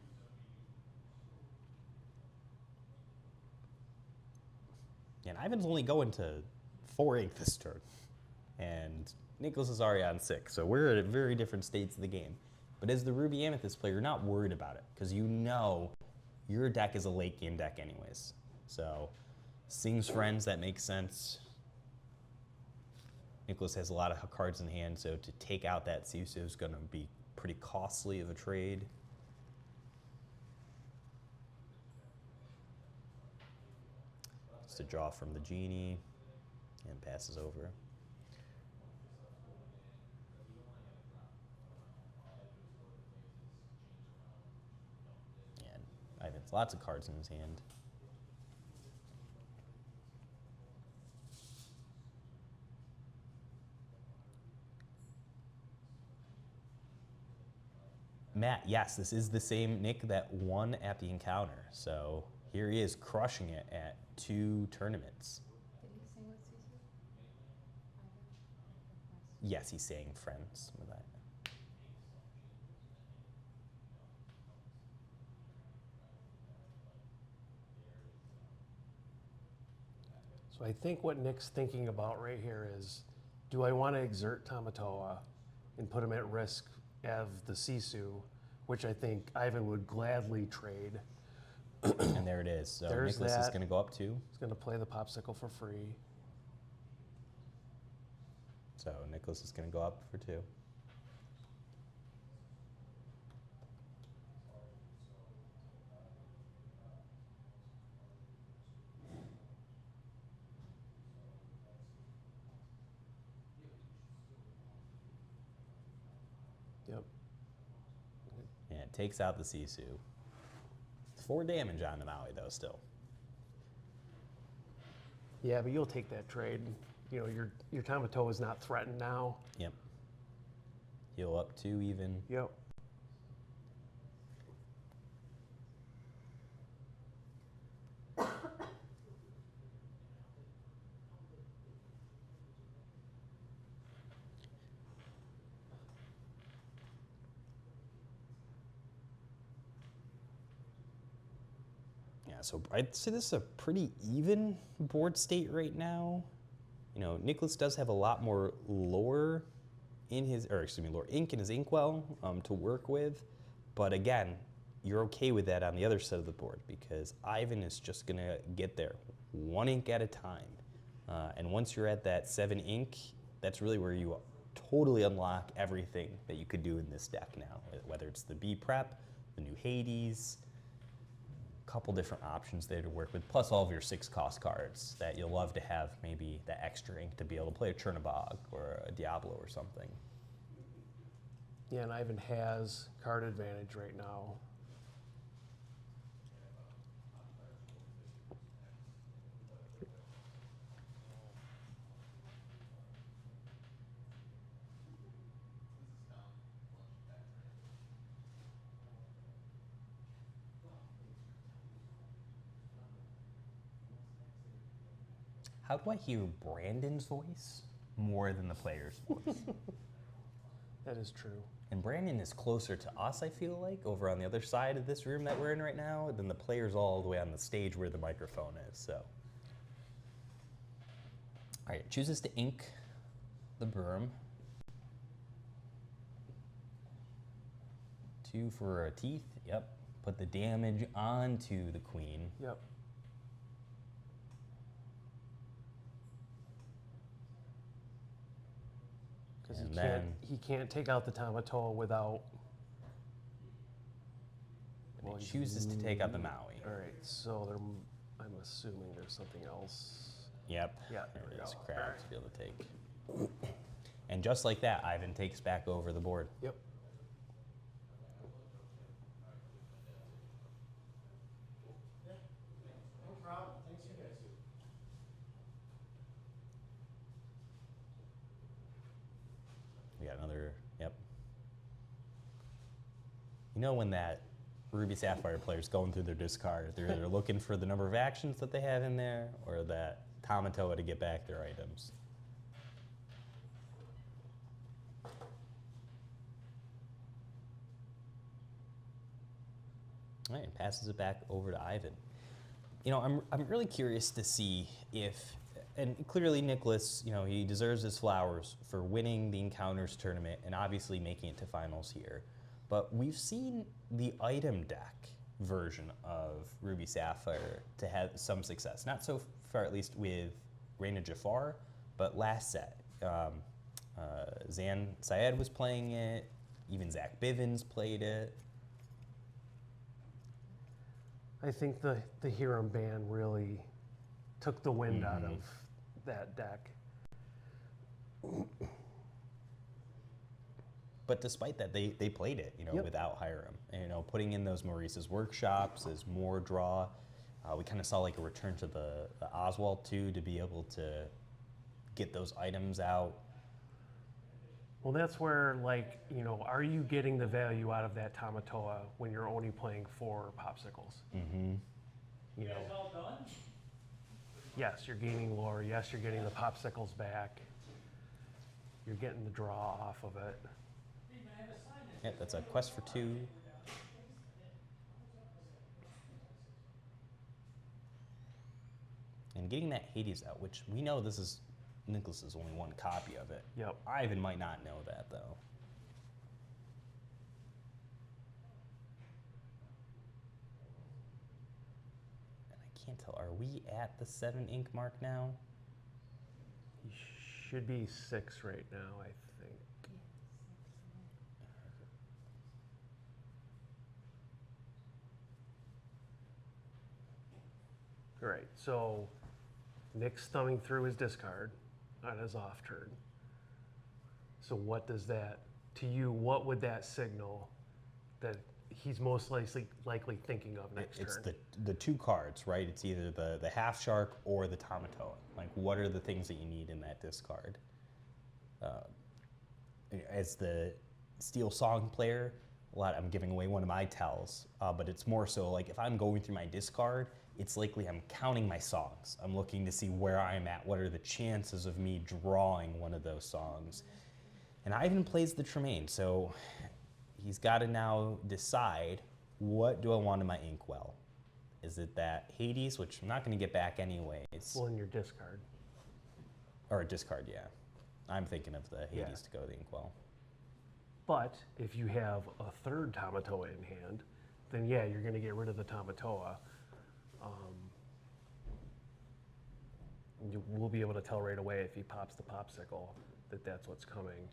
Speaker 1: And Ivan's only going to 4 ink this turn. And Nicholas is already on 6, so we're at very different states of the game. But as the Ruby Amethyst player, you're not worried about it, because you know your deck is a late game deck anyways. So, Sing's Friends, that makes sense. Nicholas has a lot of cards in hand, so to take out that Sisu is going to be pretty costly of a trade. Just a draw from the Genie, and passes over. And Ivan's lots of cards in his hand. Matt, yes, this is the same Nick that won at the encounter. So here he is crushing it at 2 tournaments.
Speaker 3: Did he sing with Sisu?
Speaker 1: Yes, he's saying Friends with that.
Speaker 2: So I think what Nick's thinking about right here is, do I want to exert Tamatoa and put him at risk of the Sisu, which I think Ivan would gladly trade.
Speaker 1: And there it is. So
Speaker 2: There's
Speaker 1: Nicholas is
Speaker 2: that.
Speaker 1: going to go up 2.
Speaker 2: He's going to play the popsicle for free.
Speaker 1: So Nicholas is going to go up for 2.
Speaker 2: Yep.
Speaker 1: And it takes out the Sisu. 4 damage on the Maui, though, still.
Speaker 2: Yeah, but you'll take that trade. You know, your Tamatoa is not threatened now.
Speaker 1: Yep. Heal up 2 even.
Speaker 2: Yep.
Speaker 1: Yeah, so I'd say this is a pretty even board state right now. You know, Nicholas does have a lot more lore in his, or excuse me, lore ink in his inkwell to work with. But again, you're okay with that on the other side of the board because Ivan is just gonna get there 1 ink at a time. And once you're at that 7 ink, that's really where you totally unlock everything that you could do in this deck now, whether it's the B prep, the new Hades, couple different options there to work with, plus all of your 6 cost cards that you'll love to have maybe that extra ink to be able to play a Chernobog or a Diablo or something.
Speaker 2: Yeah, and Ivan has card advantage right now.
Speaker 1: How do I hear Brandon's voice more than the player's voice?
Speaker 2: That is true.
Speaker 1: And Brandon is closer to us, I feel like, over on the other side of this room that we're in right now, than the player's all the way on the stage where the microphone is, so. All right, chooses to ink the berm. 2 for a teeth, yep. Put the damage onto the queen.
Speaker 2: Yep. Because he can't take out the Tamatoa without.
Speaker 1: He chooses to take out the Maui.
Speaker 2: All right, so they're I'm assuming there's something else.
Speaker 1: Yep.
Speaker 2: Yeah, there we
Speaker 1: There is
Speaker 2: go.
Speaker 1: crabs to be able to take. And just like that, Ivan takes back over the board.
Speaker 2: Yep.
Speaker 4: No problem. Thanks, you guys.
Speaker 1: We got another, yep. You know when that Ruby Sapphire player's going through their discard, they're either looking for the number of actions that they have in there or that Tamatoa to get back their items. All right, and passes it back over to Ivan. You know, I'm really curious to see if, and clearly Nicholas, you know, he deserves his flowers for winning the Encounters tournament and obviously making it to finals here. But we've seen the item deck version of Ruby Sapphire to have some success. Not so far, at least with Reina Jafar, but last set. Zan Syed was playing it, even Zach Bivens played it.
Speaker 2: I think the Hiram ban really took the wind out of that deck.
Speaker 1: But despite that, they played it, you know,
Speaker 2: Yep.
Speaker 1: without Hiram. And, you know, putting in those Maurice's workshops as more draw. We kind of saw like a return to the Oswald too, to be able to get those items out.
Speaker 2: Well, that's where, like, you know, are you getting the value out of that Tamatoa when you're only playing 4 popsicles?
Speaker 1: Mm-hmm.
Speaker 2: You know, yes, you're gaining lore. Yes, you're getting the popsicles back. You're getting the draw off of it.
Speaker 1: Yeah, that's a quest for 2. And getting that Hades out, which we know this is Nicholas's only one copy of it.
Speaker 2: Yep.
Speaker 1: Ivan might not know that though. And I can't tell, are we at the 7 ink mark now?
Speaker 2: You should be 6 right now, I think. All right, so Nick's thumbing through his discard on his off turn. So what does that, to you, what would that signal that he's most likely thinking of next
Speaker 1: It's
Speaker 2: turn?
Speaker 1: the 2 cards, right? It's either the half shark or the Tamatoa. Like, what are the things that you need in that discard? As the Steel Song player, I'm giving away one of my tells, but it's more so like if I'm going through my discard, it's likely I'm counting my songs. I'm looking to see where I'm at. What are the chances of me drawing one of those songs? And Ivan plays the Tremaine, so he's got to now decide, what do I want in my inkwell? Is it that Hades, which I'm not going to get back anyways,
Speaker 2: Well, in your discard.
Speaker 1: or a discard, yeah. I'm thinking of the Hades
Speaker 2: Yeah.
Speaker 1: to go to the inkwell.
Speaker 2: But if you have a third Tamatoa in hand, then yeah, you're going to get rid of the Tamatoa. You will be able to tell right away if he pops the popsicle that that's what's coming.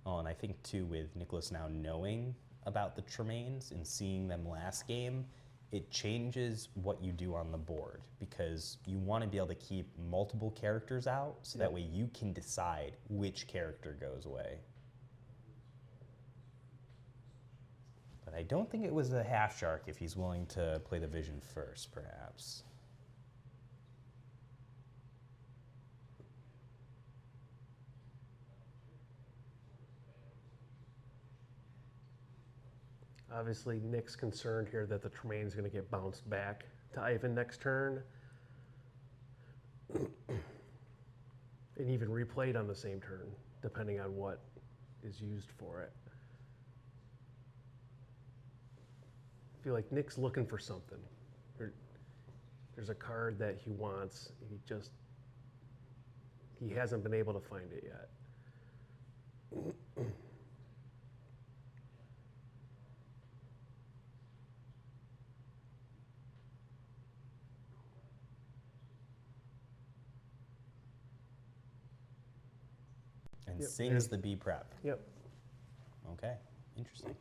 Speaker 1: Oh, and I think too, with Nicholas now knowing about the Tremaines and seeing them last game, it changes what you do on the board because you want to be able to keep multiple characters out so that way you can decide which character goes away. But I don't think it was a half shark if he's willing to play the vision first, perhaps.
Speaker 2: Obviously, Nick's concerned here that the Tremaine's going to get bounced back to Ivan next turn. And even replayed on the same turn, depending on what is used for it. I feel like Nick's looking for something. There's a card that he wants. He hasn't been able to find it yet.
Speaker 1: And
Speaker 2: Yep,
Speaker 1: sings
Speaker 2: there's-
Speaker 1: the B prep.
Speaker 2: Yep.
Speaker 1: Okay, interesting.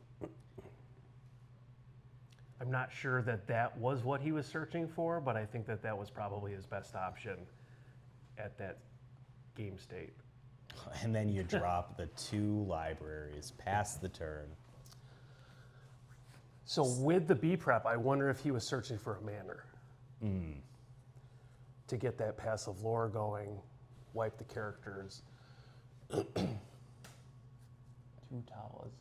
Speaker 2: I'm not sure that that was what he was searching for, but I think that that was probably his best option at that game state.
Speaker 1: And then you drop the 2 libraries, pass the turn.
Speaker 2: So with the B prep, I wonder if he was searching for a manor to get that passive lore going, wipe the characters.
Speaker 1: 2 Talas.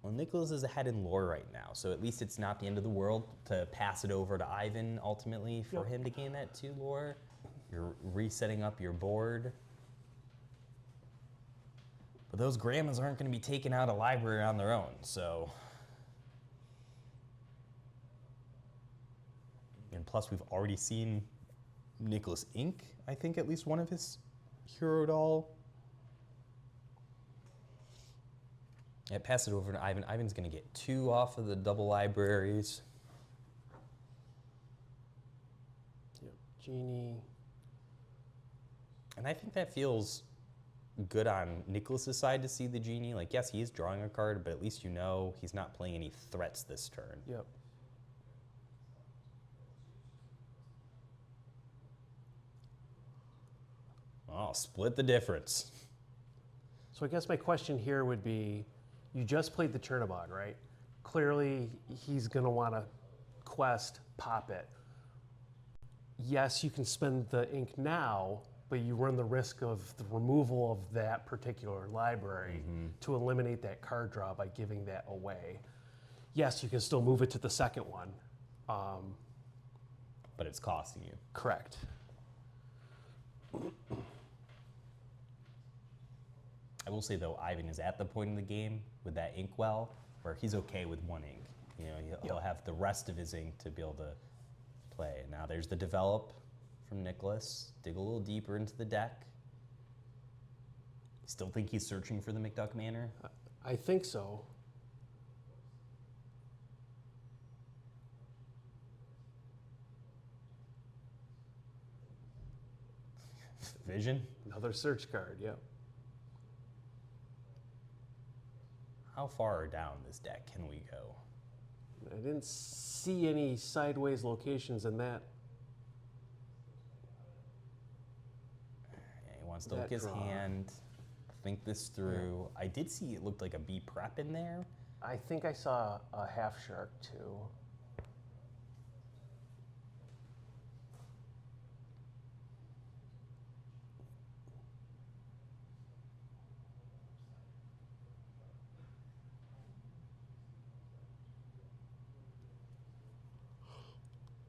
Speaker 1: Well, Nicholas is ahead in lore right now, so at least it's not the end of the world to pass it over to Ivan ultimately for
Speaker 2: Yep.
Speaker 1: him to gain that 2 lore. You're resetting up your board. But those grandmas aren't going to be taking out a library on their own, so. And plus, we've already seen Nicholas ink, I think, at least one of his hero doll. Yeah, pass it over to Ivan. Ivan's going to get 2 off of the double libraries.
Speaker 2: Yep. Genie.
Speaker 1: And I think that feels good on Nicholas's side to see the genie. Like, yes, he is drawing a card, but at least you know he's not playing any threats this turn.
Speaker 2: Yep.
Speaker 1: Oh, split the difference.
Speaker 2: So I guess my question here would be, you just played the Chernobog, right? Clearly, he's going to want to quest, pop it. Yes, you can spend the ink now, but you run the risk of the removal of that particular library to eliminate that card draw by giving that away. Yes, you can still move it to the second one.
Speaker 1: But it's costing you.
Speaker 2: Correct.
Speaker 1: I will say, though, Ivan is at the point in the game with that inkwell where he's okay with 1 ink. You know, he'll have the rest of his ink to be able to play. Now there's the develop from Nicholas. Dig a little deeper into the deck. Still think he's searching for the McDuck Manor?
Speaker 2: I think so.
Speaker 1: Vision?
Speaker 2: Another search card, yep.
Speaker 1: How far down this deck can we go?
Speaker 2: I didn't see any sideways locations in that.
Speaker 1: Yeah, he wants to
Speaker 2: That
Speaker 1: look his
Speaker 2: draw.
Speaker 1: hand, think this through. I did see it looked like a B prep in there.
Speaker 2: I think I saw a half shark too.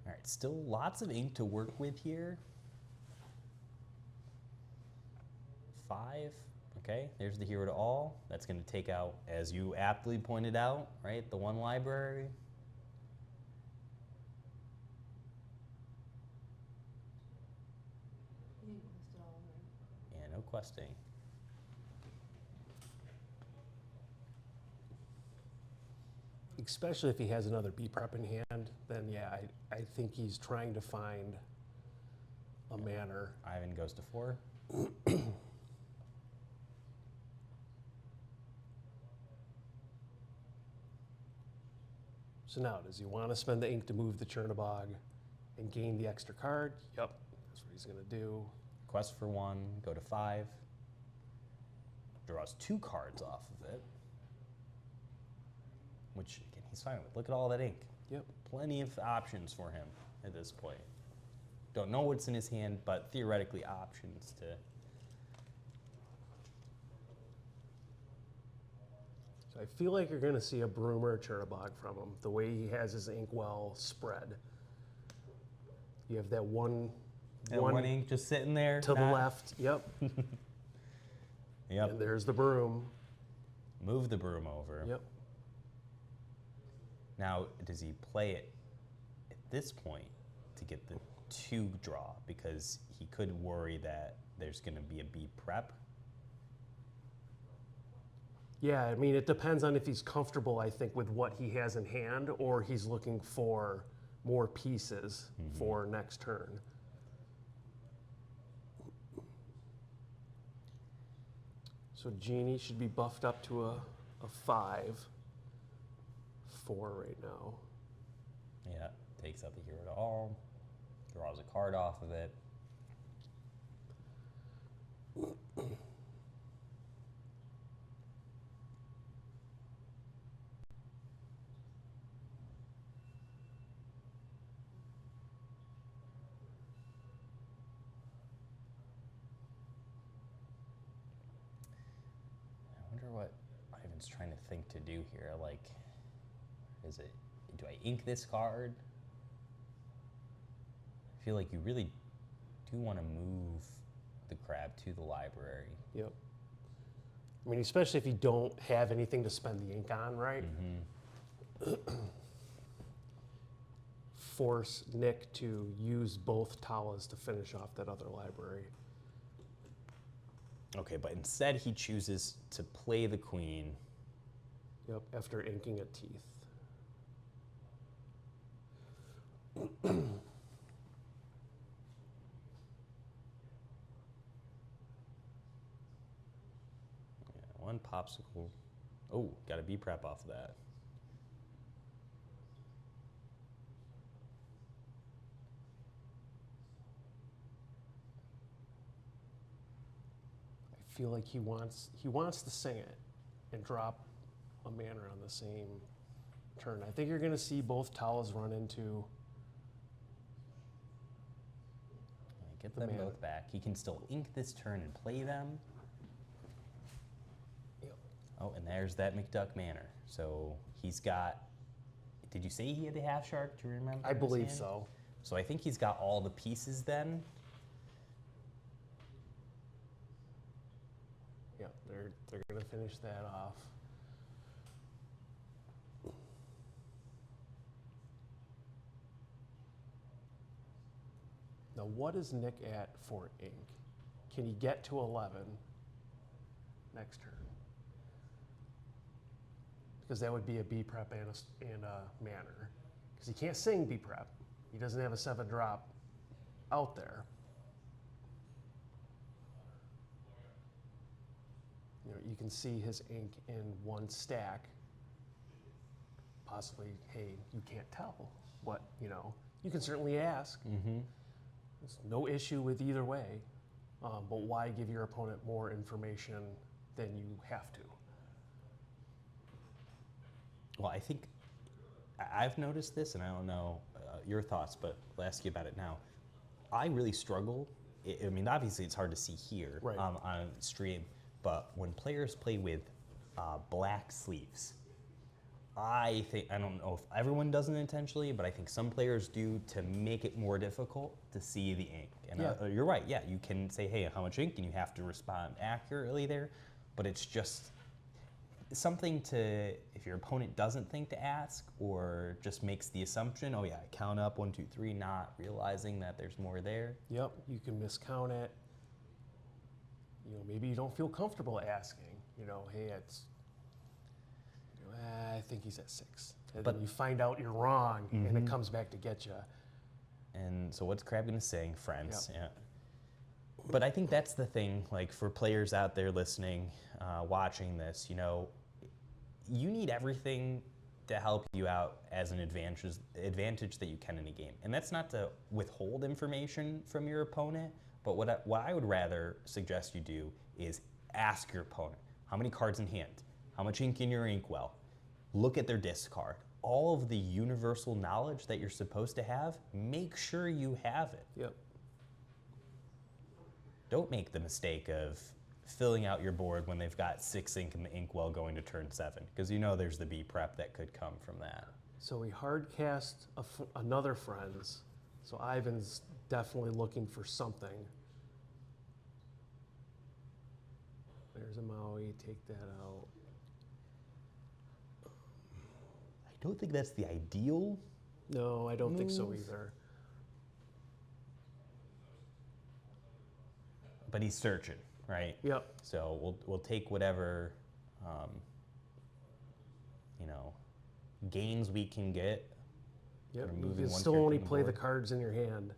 Speaker 1: All right, still lots of ink to work with here. 5, okay, there's the hero to all. That's gonna take out, as you aptly pointed out, right, the 1 library.
Speaker 3: You didn't list it all, right?
Speaker 1: Yeah, no questing.
Speaker 2: Especially if he has another B prep in hand, then yeah, I think he's trying to find a manor.
Speaker 1: Ivan goes to 4.
Speaker 2: So now, does he want to spend the ink to move the Chernobog and gain the extra card? Yep, that's what he's going to do.
Speaker 1: Quest for 1, go to 5. Draws 2 cards off of it. Which, again, he's fine with. Look at all that ink.
Speaker 2: Yep.
Speaker 1: Plenty of options for him at this point. Don't know what's in his hand, but theoretically options to.
Speaker 2: So I feel like you're going to see a Broom or a Chernobog from him, the way he has his inkwell spread. You have that one
Speaker 1: ink just sitting there.
Speaker 2: to the left. Yep.
Speaker 1: Yep.
Speaker 2: And there's the Broom.
Speaker 1: Move the broom over.
Speaker 2: Yep.
Speaker 1: Now, does he play it at this point to get the 2 draw? Because he could worry that there's going to be a B prep.
Speaker 2: Yeah, I mean, it depends on if he's comfortable, I think, with what he has in hand, or he's looking for more pieces for next turn. So Genie should be buffed up to a 5. 4 right now.
Speaker 1: Yeah, takes out the hero to all, draws a card off of it. I wonder what Ivan's trying to think to do here. Like, do I ink this card? I feel like you really do want to move the crab to the library.
Speaker 2: Yep. I mean, especially if you don't have anything to spend the ink on, right? Force Nick to use both Talas to finish off that other library.
Speaker 1: Okay, but instead he chooses to play the queen.
Speaker 2: Yep, after inking a Teeth.
Speaker 1: Yeah, one popsicle. Oh, got a B prep off of that.
Speaker 2: I feel like he wants to sing it and drop a mana on the same turn. I think you're going to see both Talas run into
Speaker 1: Get
Speaker 2: the
Speaker 1: them
Speaker 2: mana.
Speaker 1: both back. He can still ink this turn and play them.
Speaker 2: Yep.
Speaker 1: Oh, and there's that McDuck Manor. So he's got. Did you say he had the half shark? Do you remember?
Speaker 2: I believe
Speaker 1: saying?
Speaker 2: so.
Speaker 1: So I think he's got all the pieces then.
Speaker 2: Yeah, they're going to finish that off. Now, what is Nick at for ink? Can he get to 11 next turn? Because that would be a B prep and a manner. Because he can't sing B prep. He doesn't have a 7-drop out there. You know, you can see his ink in one stack. Possibly, hey, you can't tell what, you can certainly ask. There's no issue with either way, but why give your opponent more information than you have to?
Speaker 1: Well, I think I've noticed this, and I don't know your thoughts, but I'll ask you about it now. I really struggle. I mean, obviously, it's hard to see here
Speaker 2: Right.
Speaker 1: On stream, but when players play with black sleeves, I don't know if everyone does it intentionally, but I think some players do to make it more difficult to see the ink. And
Speaker 2: Yeah.
Speaker 1: You're right, yeah, you can say, hey, how much ink, and you have to respond accurately there, but it's just something to, if your opponent doesn't think to ask or just makes the assumption, oh yeah, count up 1, 2, 3, not realizing that there's more there.
Speaker 2: Yep, you can miscount it. Maybe you don't feel comfortable asking. Hey, it's. I think he's at 6. And
Speaker 1: But-
Speaker 2: then you find out you're wrong, and it comes back to get you.
Speaker 1: And so what's Crab gonna sing? Friends, yeah. But I think that's the thing, like for players out there listening, watching this, you need everything to help you out as an advantage that you can in a game. And that's not to withhold information from your opponent, but what I would rather suggest you do is ask your opponent, how many cards in hand? How much ink in your inkwell? Look at their discard. All of the universal knowledge that you're supposed to have, make sure you have it.
Speaker 2: Yep.
Speaker 1: Don't make the mistake of filling out your board when they've got 6 ink in the inkwell going to turn 7, because there's the B prep that could come from that.
Speaker 2: So we hard cast another Friends. So Ivan's definitely looking for something. There's a Maui, take that out.
Speaker 1: I don't think that's the ideal.
Speaker 2: No, I don't think so
Speaker 1: Move.
Speaker 2: either.
Speaker 1: But he's searching, right?
Speaker 2: Yep.
Speaker 1: So we'll take whatever gains we can get.
Speaker 2: Yep.
Speaker 1: Or
Speaker 2: You
Speaker 1: moving
Speaker 2: can
Speaker 1: one
Speaker 2: still
Speaker 1: character
Speaker 2: only
Speaker 1: on the
Speaker 2: play the
Speaker 1: board.
Speaker 2: cards in your hand.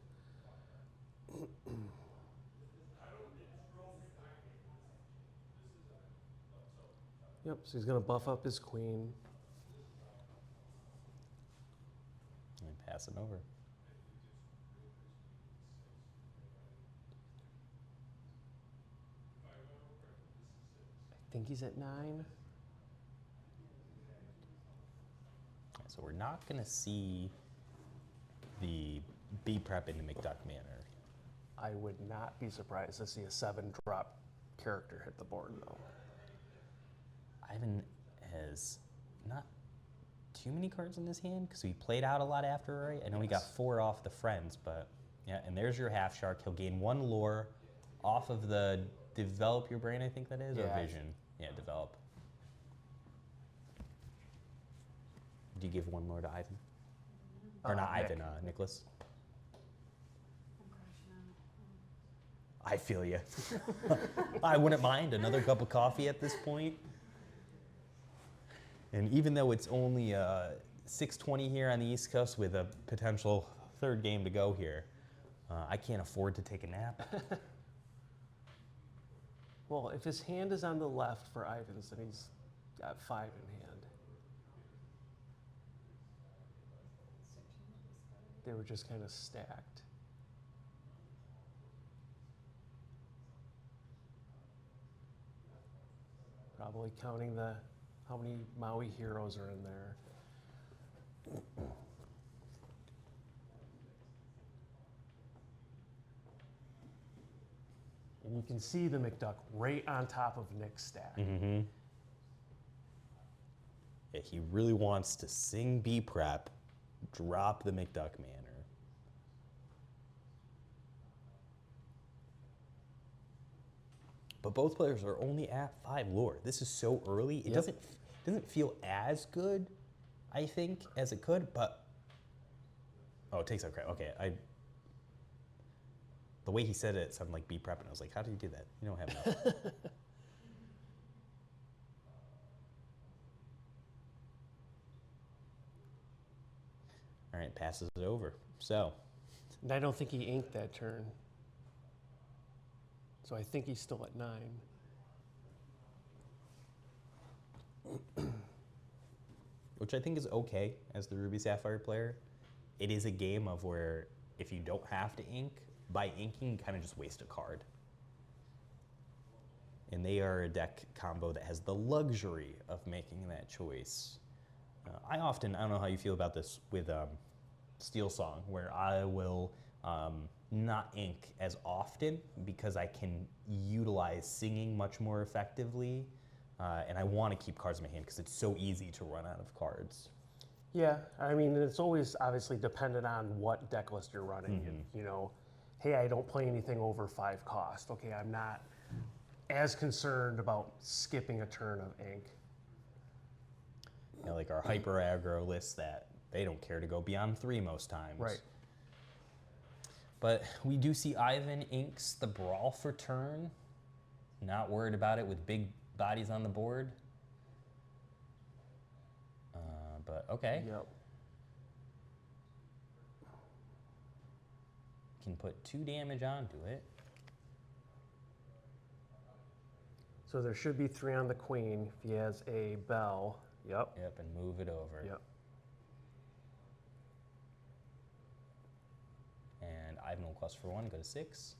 Speaker 2: Yep, so he's going to buff up his queen.
Speaker 1: And pass it over.
Speaker 2: I think he's at 9.
Speaker 1: So we're not going to see the B prep into McDuck Manor.
Speaker 2: I would not be surprised to see a 7-drop character hit the board, though.
Speaker 1: Ivan has not too many cards in his hand because he played out a lot after, right? I know he got 4 off the friends, but yeah, and there's your half shark. He'll gain 1 lore off of the develop your brain, I think that is, or vision. Yeah, develop. Do you give 1 lore to Ivan? Or not
Speaker 2: Nick.
Speaker 1: Ivan, Nicholas?
Speaker 3: I'm crashing out.
Speaker 1: I feel you. I wouldn't mind another cup of coffee at this point. And even though it's only 6:20 here on the East Coast with a potential 3rd game to go here, I can't afford to take a nap.
Speaker 2: Well, if his hand is on the left for Ivan's, then he's got 5 in hand. They were just kind of stacked. Probably counting how many Maui heroes are in there. And you can see the McDuck right on top of Nick's stack.
Speaker 1: Mm-hmm. Yeah, he really wants to sing B prep, drop the McDuck Manor. But both players are only at 5 lore. This is so early. It doesn't feel as good, I think, as it could. But it takes out crap. Okay, the way he said it sounded like B prep, and I was like, how did you do that? You don't have enough. All right, passes it over. So,
Speaker 2: And I don't think he inked that turn. So I think he's still at 9.
Speaker 1: which I think is okay as the Ruby Sapphire player. It is a game of where if you don't have to ink, by inking, you kind of just waste a card. And they are a deck combo that has the luxury of making that choice. I don't know how you feel about this with Steel Song, where I will not ink as often because I can utilize singing much more effectively. And I want to keep cards in my hand because it's so easy to run out of cards.
Speaker 2: Yeah, I mean, it's always obviously dependent on what deck list you're running. And, you know, hey, I don't play anything over 5 cost. Okay, I'm not as concerned about skipping a turn of ink.
Speaker 1: You know, like our hyper aggro list that they don't care to go beyond 3 most times.
Speaker 2: Right.
Speaker 1: But we do see Ivan inks the Brawl for turn. Not worried about it with big bodies on the board. But okay.
Speaker 2: Yep.
Speaker 1: Can put 2 damage onto it.
Speaker 2: So there should be 3 on the queen if he has a bell. Yep.
Speaker 1: Yep, and move it over.
Speaker 2: Yep.
Speaker 1: And Ivan will quest for 1, go to 6.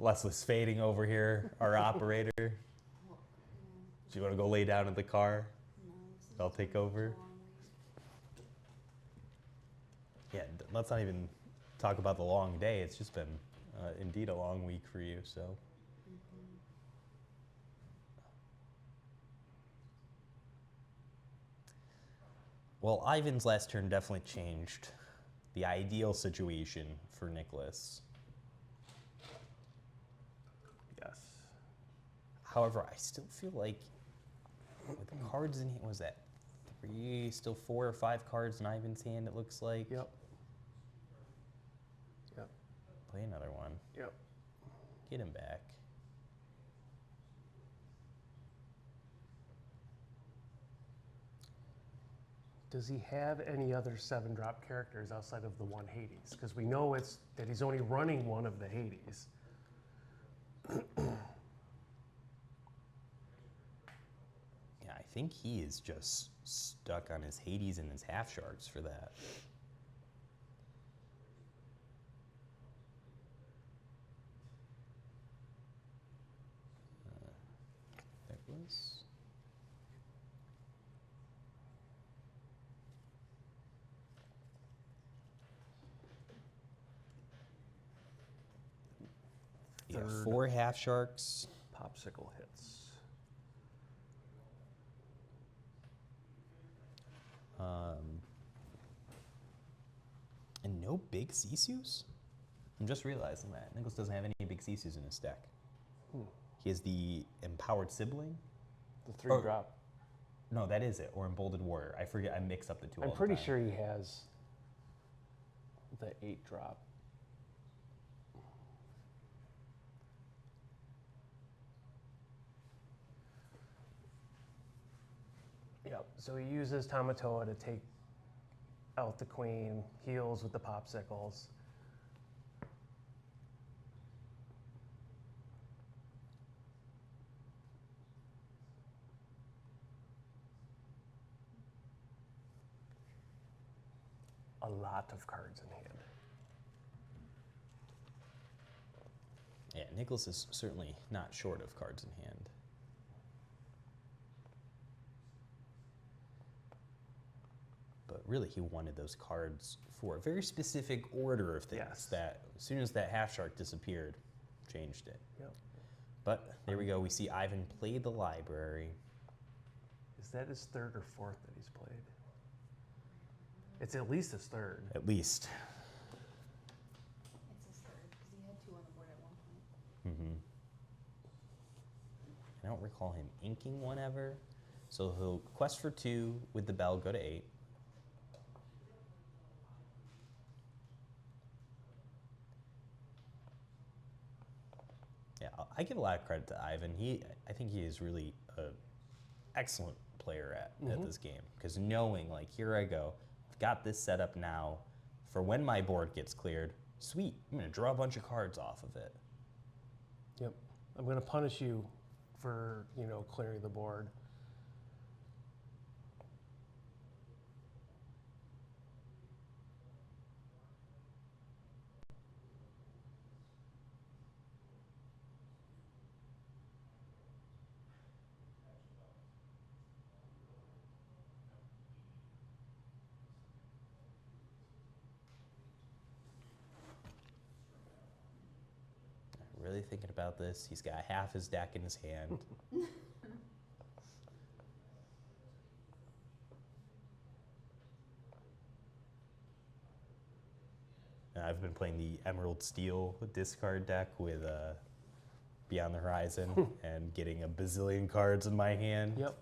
Speaker 1: Leslie's fading over here, our operator. Do you want to go lay down in the car?
Speaker 3: No, this is
Speaker 1: I'll take over.
Speaker 3: a long week.
Speaker 1: Yeah, let's not even talk about the long day. It's just been indeed a long week for you, so. Well, Ivan's last turn definitely changed the ideal situation for Nicholas.
Speaker 2: Yes.
Speaker 1: However, I still feel like with the cards in hand, was that 3, still 4 or 5 cards in Ivan's hand, it looks like?
Speaker 2: Yep. Yep.
Speaker 1: Play another one.
Speaker 2: Yep.
Speaker 1: Get him back.
Speaker 2: Does he have any other 7-drop characters outside of the one Hades? Because we know that he's only running one of the Hades.
Speaker 1: think he is just stuck on his Hades and his half sharks for that. That was. Yeah,
Speaker 2: Third.
Speaker 1: 4 half sharks.
Speaker 2: Popsicle hits.
Speaker 1: And no big Sisus? I'm just realizing that. Nicholas doesn't have any big Sisus in his deck. He has the Empowered Sibling.
Speaker 2: The 3-drop.
Speaker 1: No, that is it. Or Emboldened Warrior. I forget. I mix up the two all
Speaker 2: I'm
Speaker 1: the
Speaker 2: pretty
Speaker 1: time.
Speaker 2: sure he has the 8-drop. Yep, so he uses Tamatoa to take out the queen, heals with the popsicles. A lot of cards in hand.
Speaker 1: Yeah, Nicholas is certainly not short of cards in hand. But really, he wanted those cards for a very specific order of things.
Speaker 2: Yes.
Speaker 1: That as soon as that half shark disappeared, changed it.
Speaker 2: Yep.
Speaker 1: But there we go. We see Ivan play the library.
Speaker 2: Is that his 3rd or 4th that he's played? It's at least his 3rd.
Speaker 1: At least.
Speaker 3: It's his third, because he had 2 on the board at one point.
Speaker 1: I don't recall him inking one ever. So he'll quest for 2 with the bell, go to 8. Yeah, I give a lot of credit to Ivan. I think he is really an excellent player at this game. Because knowing, like, here I go, I've got this set up now for when my board gets cleared. Sweet, I'm going to draw a bunch of cards off of it.
Speaker 2: Yep. I'm going to punish you for, clearing the board.
Speaker 1: Really thinking about this. He's got half his deck in his hand. I've been playing the Emerald Steel discard deck with Beyond the Horizon and getting a bazillion cards in my hand.
Speaker 2: Yep.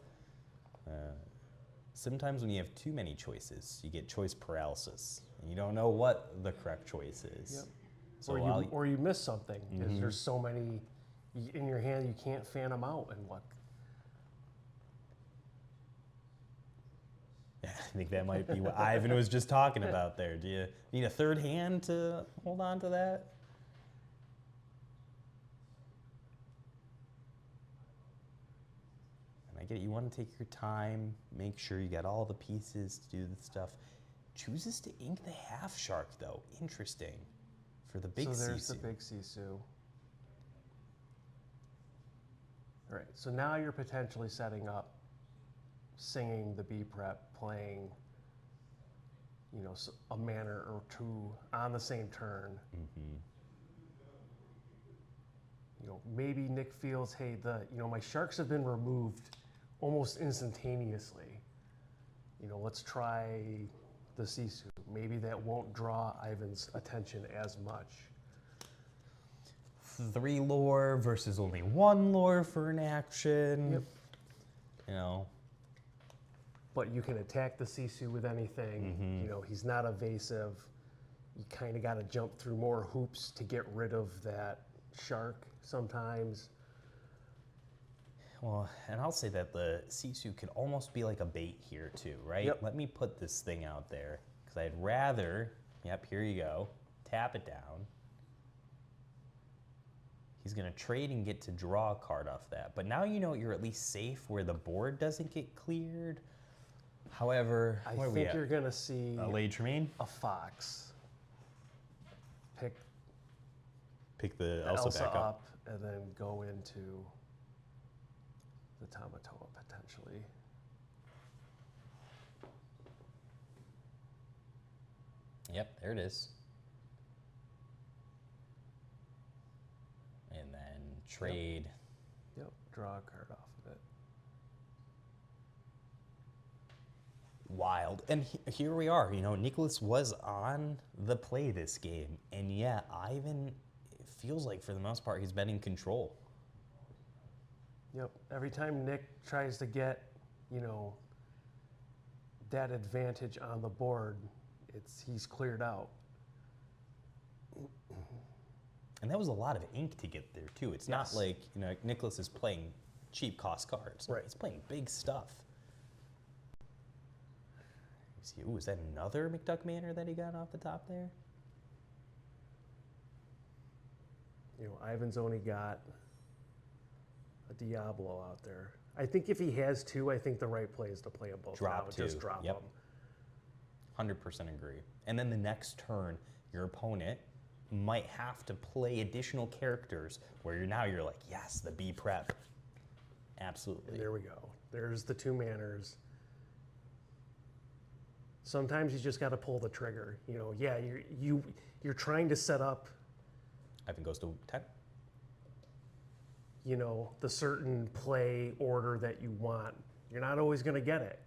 Speaker 1: Sometimes when you have too many choices, you get choice paralysis. And you don't know what the correct choice is.
Speaker 2: Yep.
Speaker 1: So
Speaker 2: Or you miss something because there's so many in your hand you can't fan them out and look.
Speaker 1: I think that might be what Ivan was just talking about there. Do you need a third hand to hold on to that? And I get it. You want to take your time, make sure you got all the pieces to do the stuff. Chooses to ink the half shark, though. Interesting. For the big
Speaker 2: So there's
Speaker 1: Sisu.
Speaker 2: the big Sisu. All right, so now you're potentially setting up, singing the B prep, playing, a mana or 2 on the same turn. Maybe Nick feels, hey, my sharks have been removed almost instantaneously. Let's try the Sisu. Maybe that won't draw Ivan's attention as much.
Speaker 1: 3 lore versus only 1 lore for an action.
Speaker 2: Yep. But you can attack the Sisu with anything. He's not evasive. You kind of got to jump through more hoops to get rid of that shark sometimes.
Speaker 1: Well, and I'll say that the Sisu could almost be like a bait here too, right?
Speaker 2: Yep.
Speaker 1: Let me put this thing out there because I'd rather, here you go, tap it down. He's going to trade and get to draw a card off that. But now you know you're at least safe where the board doesn't get cleared. However,
Speaker 2: I
Speaker 1: where are we
Speaker 2: think
Speaker 1: at?
Speaker 2: you're gonna see
Speaker 1: A late Tremaine?
Speaker 2: a fox pick
Speaker 1: Pick the
Speaker 2: the
Speaker 1: Elsa back up.
Speaker 2: and then go into the Tamatoa potentially.
Speaker 1: Yep, there it is. And then trade.
Speaker 2: Yep, draw a card off of it.
Speaker 1: Wild. And here we are. You know, Nicholas was on the play this game. And yeah, Ivan, it feels like for the most part, he's been in control.
Speaker 2: Yep, every time Nick tries to get, you know, that advantage on the board, he's cleared out.
Speaker 1: And that was a lot of ink to get there, too. It's
Speaker 2: Yes.
Speaker 1: not like, you know, Nicholas is playing cheap cost cards.
Speaker 2: Right.
Speaker 1: He's playing big stuff. See, ooh, is that another McDuck Manor that he got off the top there?
Speaker 2: You know, Ivan's only got a Diablo out there. I think if he has two, I think the right play is to play them both
Speaker 1: Drop
Speaker 2: now.
Speaker 1: two.
Speaker 2: Just drop
Speaker 1: Yep.
Speaker 2: them.
Speaker 1: 100% agree. And then the next turn, your opponent might have to play additional characters where you're like, yes, the B prep. Absolutely.
Speaker 2: And there we go. There's the two manors. Sometimes you just got to pull the trigger. You know, yeah, you're trying to set up,
Speaker 1: Ivan goes to 10.
Speaker 2: you know, the certain play order that you want. You're not always going to get it.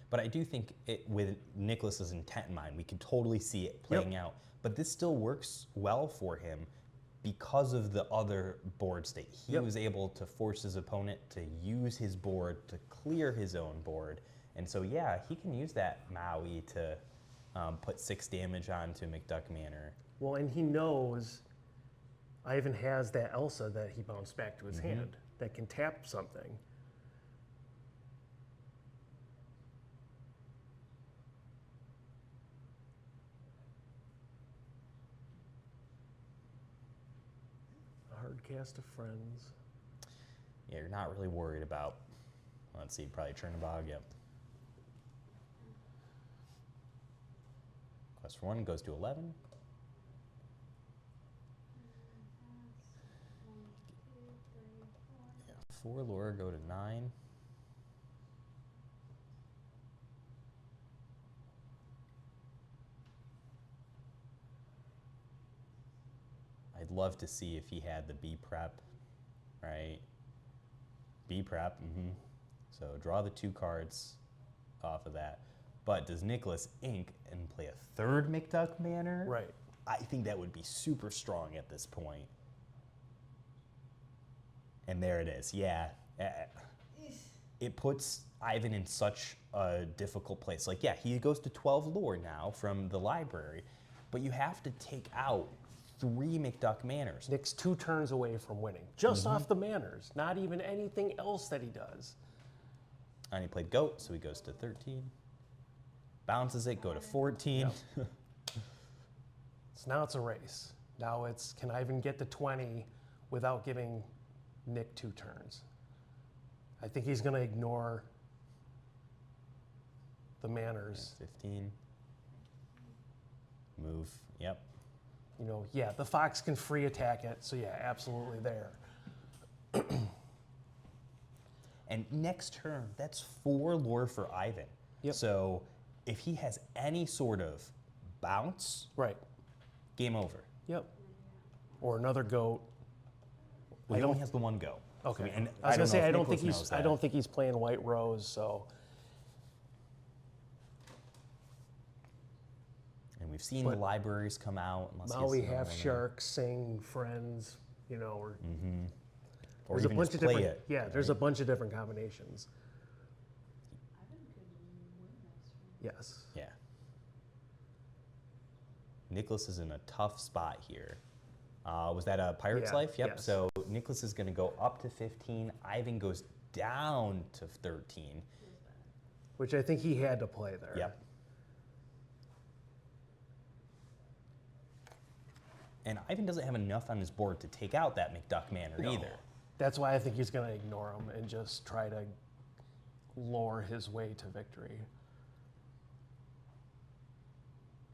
Speaker 1: But I do think with Nicholas's intent in mind, we can totally see it playing out. But this still works well for him because of the other board state. He
Speaker 2: Yep.
Speaker 1: was able to force his opponent to use his board to clear his own board. And so, yeah, he can use that Maui to put 6 damage onto McDuck Manor.
Speaker 2: Well, and he knows Ivan has that Elsa that he bounced back to his hand that can tap something. A hard cast of friends.
Speaker 1: Yeah, you're not really worried about, let's see, probably Chernobog, yep. Quest for 1 goes to 11. Yeah, 4 lure go to 9. I'd love to see if he had the B prep, right? B prep, So draw the 2 cards off of that. But does Nicholas ink and play a third McDuck Manor?
Speaker 2: Right.
Speaker 1: I think that would be super strong at this point. And there it is. Yeah. It puts Ivan in such a difficult place. Like, yeah, he goes to 12 lore now from the library, but you have to take out 3 McDuck Manors.
Speaker 2: Nick's 2 turns away from winning, just off the manors, not even anything else that he does.
Speaker 1: And he played goat, so he goes to 13. Bounces it, go to 14.
Speaker 2: Yep. So now it's a race. Now it's, can Ivan get to 20 without giving Nick 2 turns? I think he's going to ignore the manors.
Speaker 1: 15. Move, yep.
Speaker 2: You know, yeah, the fox can free attack it, so yeah, absolutely there.
Speaker 1: And next turn, that's 4 lore for Ivan.
Speaker 2: Yep.
Speaker 1: So if he has any sort of bounce,
Speaker 2: Right.
Speaker 1: game over.
Speaker 2: Yep. Or another goat.
Speaker 1: Well, he only has the 1 go.
Speaker 2: Okay.
Speaker 1: So, and
Speaker 2: I was gonna say
Speaker 1: know if
Speaker 2: I don't think
Speaker 1: Nicholas
Speaker 2: he's
Speaker 1: knows that.
Speaker 2: playing White Rose, so
Speaker 1: And we've seen the
Speaker 2: But
Speaker 1: libraries come out. Unless he has
Speaker 2: Maui
Speaker 1: another
Speaker 2: half
Speaker 1: one.
Speaker 2: shark, sing friends, you know, or
Speaker 1: Or
Speaker 2: there's a
Speaker 1: even
Speaker 2: bunch
Speaker 1: just
Speaker 2: of
Speaker 1: play
Speaker 2: different
Speaker 1: it.
Speaker 2: yeah, there's a bunch of different combinations.
Speaker 3: Ivan could win next round.
Speaker 2: Yes.
Speaker 1: Yeah. Nicholas is in a tough spot here. Was that a Pirate's
Speaker 2: Yeah,
Speaker 1: Life? Yep.
Speaker 2: yes.
Speaker 1: So Nicholas is going to go up to 15. Ivan goes down to 13.
Speaker 2: Which I think he had to play there.
Speaker 1: Yep. And Ivan doesn't have enough on his board to take out that McDuck Manor
Speaker 2: No.
Speaker 1: either.
Speaker 2: That's why I think he's going to ignore him and just try to lure his way to victory.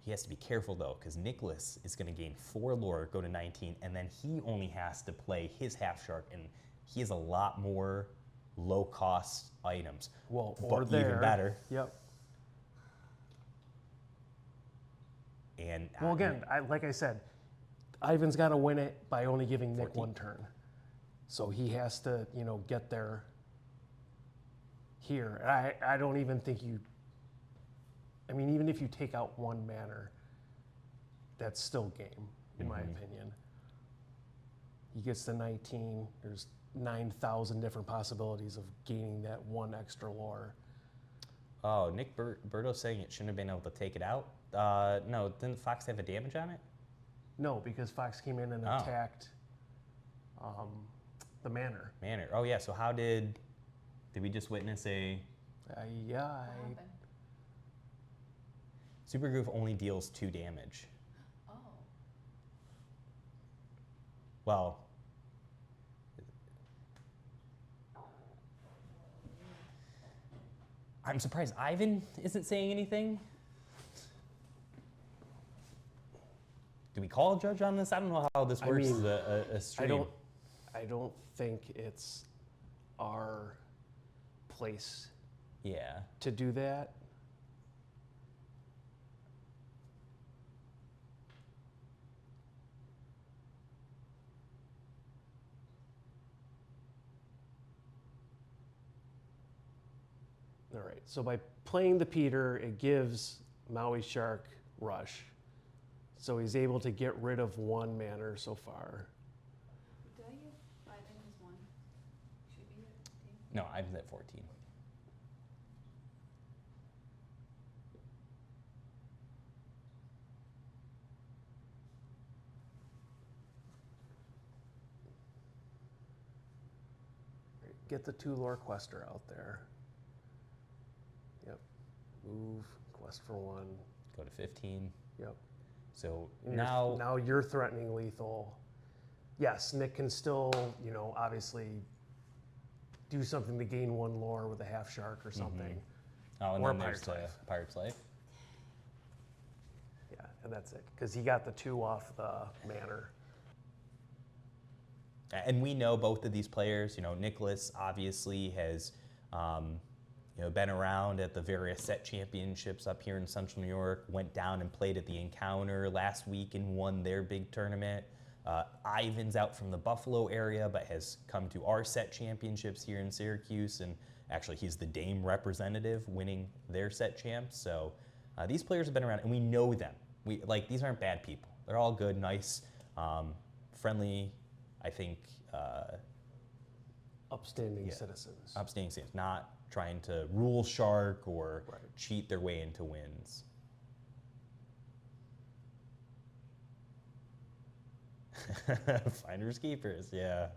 Speaker 1: He has to be careful though, because Nicholas is going to gain 4 lore, go to 19, and then he only has to play his half shark, and he has a lot more low-cost items.
Speaker 2: Well,
Speaker 1: but
Speaker 2: or there.
Speaker 1: even better.
Speaker 2: Yep.
Speaker 1: And
Speaker 2: Well, again, like I said, Ivan's got to win it by only giving Nick
Speaker 1: 14.
Speaker 2: 1 turn. So he has to, get there here. I don't even think even if you take out 1 manor, that's still game, in my opinion. He gets to 19, there's 9,000 different possibilities of gaining that 1 extra lore.
Speaker 1: Oh, Nick Berto's saying it shouldn't have been able to take it out. No, didn't Fox have a damage on it?
Speaker 2: No, because Fox came in and attacked the manor.
Speaker 1: Manor. Oh yeah. So how did we just witness a
Speaker 3: What happened?
Speaker 1: Supergroove only deals 2 damage?
Speaker 3: Oh.
Speaker 1: Well, I'm surprised Ivan isn't saying anything. Do we call a judge on this? I don't know how this works as a stream.
Speaker 2: I don't think it's our place
Speaker 1: Yeah.
Speaker 2: to do that. All right, so by playing the Peter, it gives Maui Shark Rush. So he's able to get rid of 1 manor so far.
Speaker 3: Did I get Ivan his 1? Should be at 15.
Speaker 1: No, Ivan's at 14.
Speaker 2: Get the 2 lore quester out there. Yep. Move, quest for 1.
Speaker 1: Go to 15.
Speaker 2: Yep.
Speaker 1: So
Speaker 2: And
Speaker 1: now
Speaker 2: you're threatening lethal. Yes, Nick can still, obviously do something to gain 1 lore with a half shark or something.
Speaker 1: Oh, and
Speaker 2: Or
Speaker 1: then there's
Speaker 2: Pirate's
Speaker 1: the
Speaker 2: Life.
Speaker 1: Pirate's Life.
Speaker 2: Yeah, and that's it. Because he got the 2 off the manor.
Speaker 1: And we know both of these players. Nicholas obviously has, been around at the various set championships up here in Central New York. Went down and played at the Encounter last week and won their big tournament. Ivan's out from the Buffalo area, but has come to our set championships here in Syracuse, and actually he's the Dame representative, winning their set champs. So these players have been around, and we know them. These aren't bad people. They're all good, nice, friendly. I think
Speaker 2: Upstanding citizens.
Speaker 1: upstanding citizens, not trying to rule shark or cheat their way into wins. Finders keepers, yeah,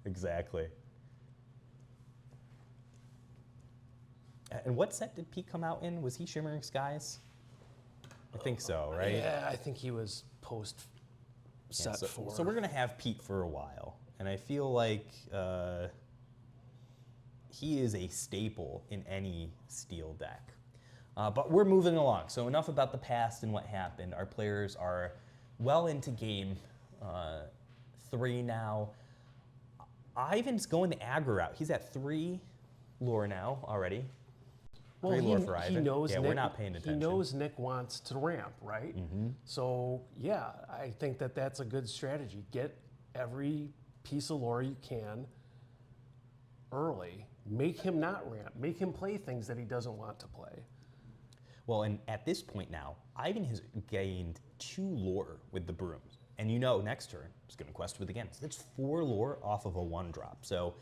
Speaker 1: exactly. And what set did Pete come out in? Was he Shimmering Skies? I think so, right?
Speaker 2: Yeah, I think he was post
Speaker 1: Yeah,
Speaker 2: set 4.
Speaker 1: so we're gonna have Pete for a while, and I feel like he is a staple in any steel deck. But we're moving along. So enough about the past and what happened. Our players are well into game 3 now. Ivan's going the aggro route. He's at 3 lore now already.
Speaker 2: Well,
Speaker 1: 3 lore for
Speaker 2: he
Speaker 1: Ivan.
Speaker 2: knows
Speaker 1: yeah,
Speaker 2: Nick,
Speaker 1: we're not paying attention.
Speaker 2: He knows Nick wants to ramp, right? So, yeah, I think that's a good strategy. Get every piece of lore you can early. Make him not ramp. Make him play things that he doesn't want to play.
Speaker 1: Well, and at this point now, Ivan has gained 2 lore with the brooms. And next turn, he's going to quest with again. So that's 4 lore off of a 1-drop. So,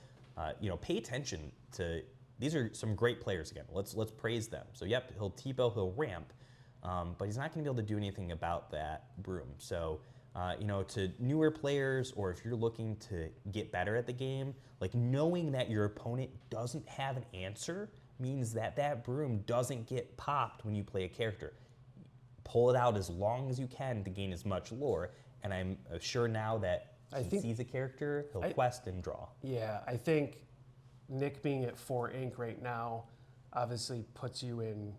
Speaker 1: pay attention to, these are some great players again. Let's praise them. So, yep, he'll T-bow, he'll ramp, but he's not going to be able to do anything about that broom. So, to newer players, or if you're looking to get better at the game, knowing that your opponent doesn't have an answer means that broom doesn't get popped when you play a character. Pull it out as long as you can to gain as much lore, And I'm sure now that he sees a character, he'll quest and draw.
Speaker 2: Yeah, I think Nick being at 4 ink right now obviously puts you in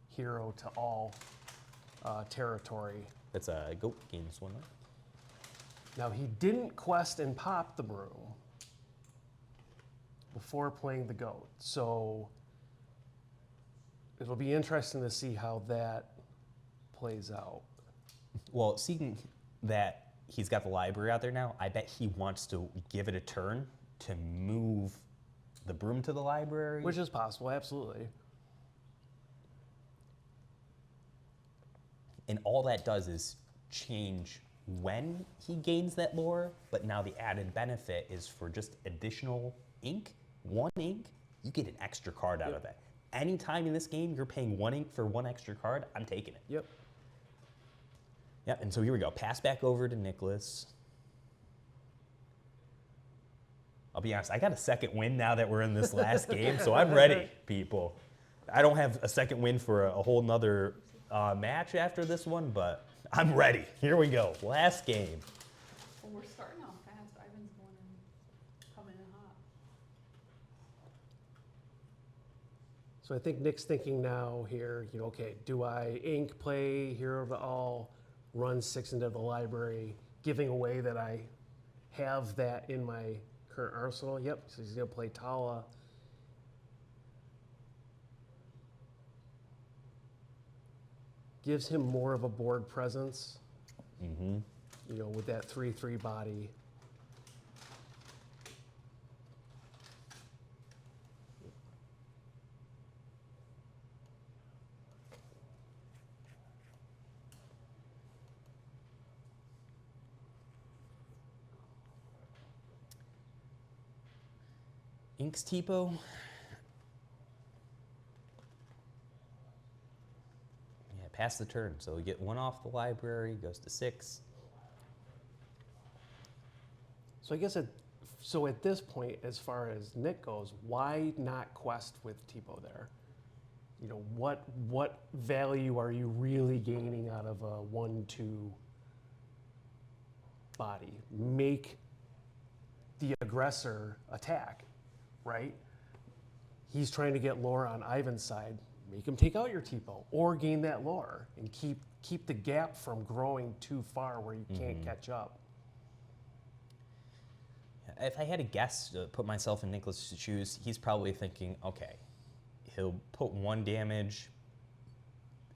Speaker 2: hero to all territory.
Speaker 1: That's a goat gains one.
Speaker 2: Now, he didn't quest and pop the broom before playing the goat, so it'll be interesting to see how that plays out.
Speaker 1: Well, seeing that he's got the library out there now, I bet he wants to give it a turn to move the broom to the library.
Speaker 2: Which is possible, absolutely.
Speaker 1: And all that does is change when he gains that lore, but now the added benefit is for just additional ink, 1 ink, you get an extra card out of that. Anytime in this game you're paying 1 ink for 1 extra card, I'm taking it.
Speaker 2: Yep.
Speaker 1: Yep, and so here we go. Pass back over to Nicholas. I'll be honest, I got a second win now that we're in this last game, so I'm ready, people. I don't have a second win for a whole nother match after this one, but I'm ready. Here we go. Last game.
Speaker 3: Well, we're starting off fast. Ivan's going and coming in hot.
Speaker 2: So I think Nick's thinking now here, you know, okay, do I ink, play hero to all, run 6 into the library, giving away that I have that in my current arsenal? Yep, so he's going to play Tala. Gives him more of a board presence, you know, with that 3/3 body.
Speaker 1: Inks Tipo. Yeah, pass the turn. So we get 1 off the library, goes to 6.
Speaker 2: So I guess so at this point, as far as Nick goes, why not quest with Tipo there? You know, what value are you really gaining out of a 1/2 body? Make the aggressor attack, right? He's trying to get lore on Ivan's side. Make him take out your Tipo or gain that lore and keep the gap from growing too far where you can't catch up.
Speaker 1: If I had to guess, put myself in Nicholas' shoes, he's probably thinking, okay, he'll put 1 damage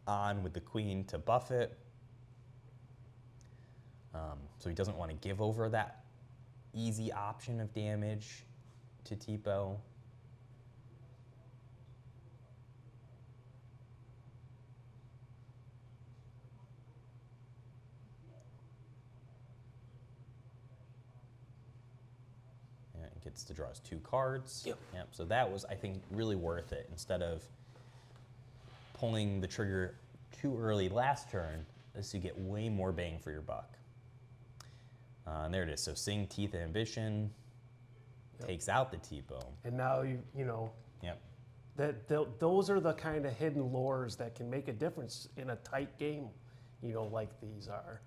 Speaker 1: on with the queen to buff it. So he doesn't want to give over that easy option of damage to Tipo. Gets to draw us 2 cards.
Speaker 2: Yep.
Speaker 1: So that was, I think, really worth it. Instead of pulling the trigger too early last turn, this you get way more bang for your buck. And there it is. So Sing, Teeth, Ambition takes out the Tipo.
Speaker 2: And now you know
Speaker 1: Yep.
Speaker 2: those are the kind of hidden lores that can make a difference in a tight game, you know, like these are.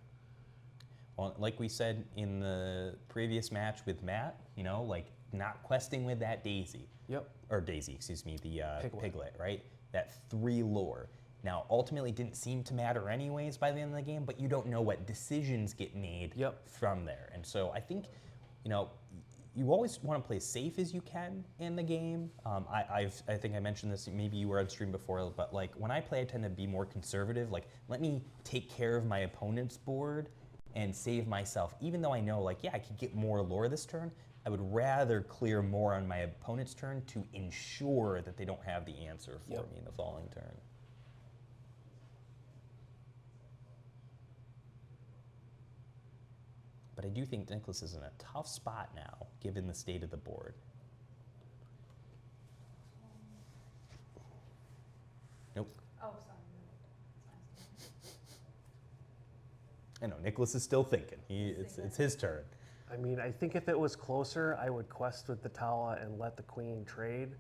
Speaker 1: Well, like we said in the previous match with Matt, you know, like not questing with that Daisy.
Speaker 2: Yep.
Speaker 1: Or Daisy, excuse me, the
Speaker 2: Piglet.
Speaker 1: Piglet, right? That 3 lore. Now, ultimately, it didn't seem to matter anyways by the end of the game, but you don't know what decisions get made from there. And so I think, you know, you always want to play as safe as you can in the game. I think I mentioned this, maybe you were on stream before, but like when I play, I tend to be more conservative. Like, let me take care of my opponent's board and save myself. Even though I know, like, yeah, I could get more lore this turn, I would rather clear more on my opponent's turn to ensure that they don't have the answer for me in the following turn. But I do think Nicholas is in a tough spot now, given the state of the board. Nope.
Speaker 3: Oh, sorry.
Speaker 1: I know, Nicholas is still thinking. It's his turn.
Speaker 2: I mean, I think if it was closer, I would quest with the Tala and let the queen trade,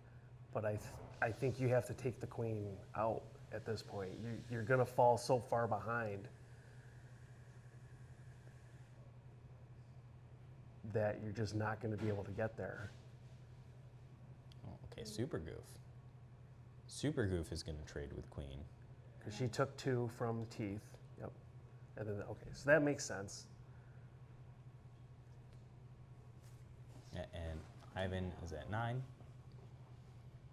Speaker 2: but I think you have to take the queen out at this point. You're going to fall so far behind. that you're just not going to be able to get there.
Speaker 1: Oh, okay, Super Goof. Super Goof is going to trade with Queen.
Speaker 2: Because she took 2 from teeth. Yep. And then, okay, so that makes sense.
Speaker 1: And Ivan is at 9.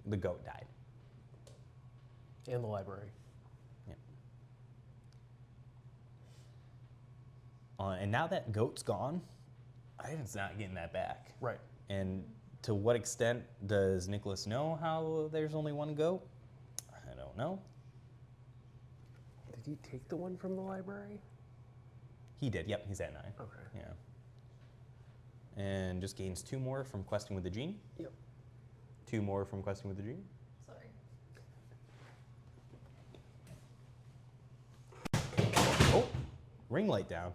Speaker 1: The goat died.
Speaker 2: In the library.
Speaker 1: Yep. And now that goat's gone, Ivan's not getting that back.
Speaker 2: Right.
Speaker 1: And to what extent does Nicholas know how there's only one goat? I don't know.
Speaker 2: Did he take the one from the library?
Speaker 1: He did. Yep, he's at 9.
Speaker 2: Okay.
Speaker 1: Yeah. And just gains 2 more from questing with the genie.
Speaker 2: Yep.
Speaker 1: 2 more from questing with the genie.
Speaker 3: Sorry.
Speaker 1: Oh, ring light down.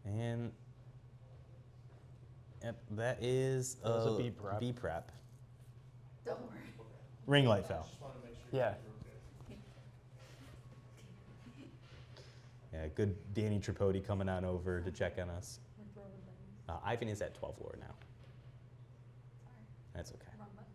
Speaker 1: And yep, that is
Speaker 2: That was a B prep.
Speaker 1: B prep.
Speaker 3: Don't worry.
Speaker 1: Ring light fell.
Speaker 4: Just wanted to make sure.
Speaker 2: Yeah.
Speaker 4: You were okay.
Speaker 1: Yeah, good Danny Tripodi coming on over to check on us. Ivan is at 12 lore now.
Speaker 3: Sorry.
Speaker 1: That's okay.
Speaker 3: Wrong button.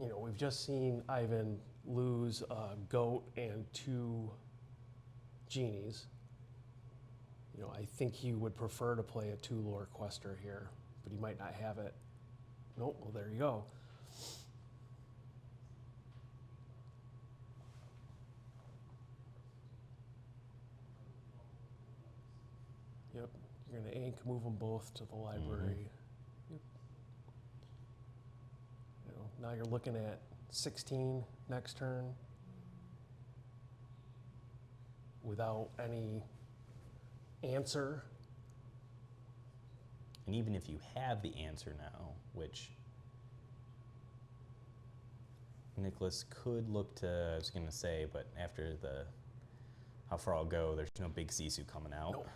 Speaker 2: You know, we've just seen Ivan lose a goat and 2 genies. You know, I think he would prefer to play a 2 lore quester here, but he might not have it. Nope, well, there you go. Yep, you're going to ink, move them both to the library. Yep. You know, now you're looking at 16 next turn without any answer.
Speaker 1: And even if you have the answer now, which Nicholas could look to, I was going to say, but after the how far I'll go, there's no big Sisu coming out.
Speaker 2: Nope.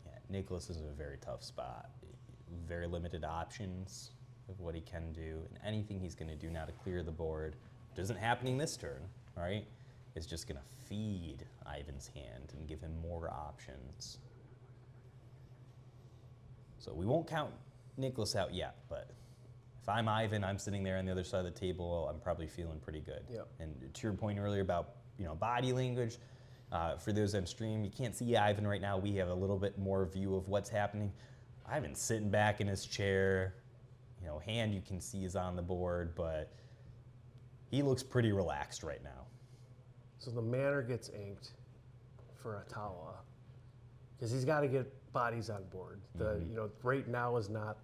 Speaker 1: Yeah, Nicholas is in a very tough spot. Very limited options of what he can do, and anything he's going to do now to clear the board, which isn't happening this turn, right, is just going to feed Ivan's hand and give him more options. So we won't count Nicholas out yet, but if I'm Ivan, I'm sitting there on the other side of the table, I'm probably feeling pretty good.
Speaker 2: Yep.
Speaker 1: And to your point earlier about, you know, body language, for those on stream, you can't see Ivan right now. We have a little bit more view of what's happening. Ivan's sitting back in his chair. You know, hand you can see is on the board, but he looks pretty relaxed right now.
Speaker 2: So the manor gets inked for Atala because he's got to get bodies on board. You know, right now is not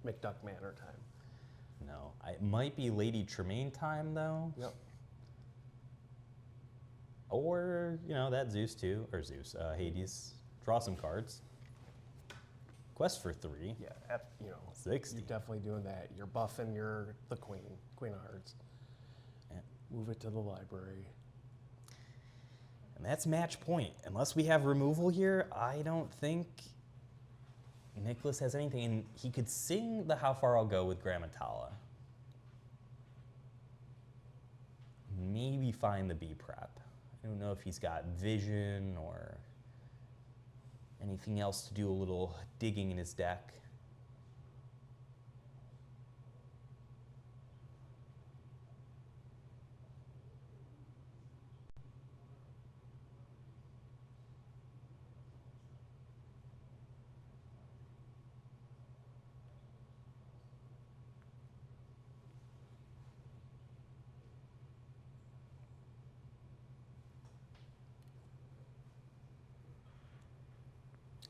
Speaker 2: McDuck Manor time.
Speaker 1: No, it might be Lady Tremaine time though.
Speaker 2: Yep.
Speaker 1: Or, you know, that Zeus too, or Zeus, Hades. Draw some cards. Quest for 3.
Speaker 2: Yeah, you know,
Speaker 1: 60.
Speaker 2: you're definitely doing that. You're buffing the queen of hearts.
Speaker 1: Yeah.
Speaker 2: Move it to the library.
Speaker 1: And that's match point. Unless we have removal here, I don't think Nicholas has anything. And he could sing the How Far I'll Go with Grammatala. Maybe find the B prep. I don't know if he's got vision or anything else to do a little digging in his deck.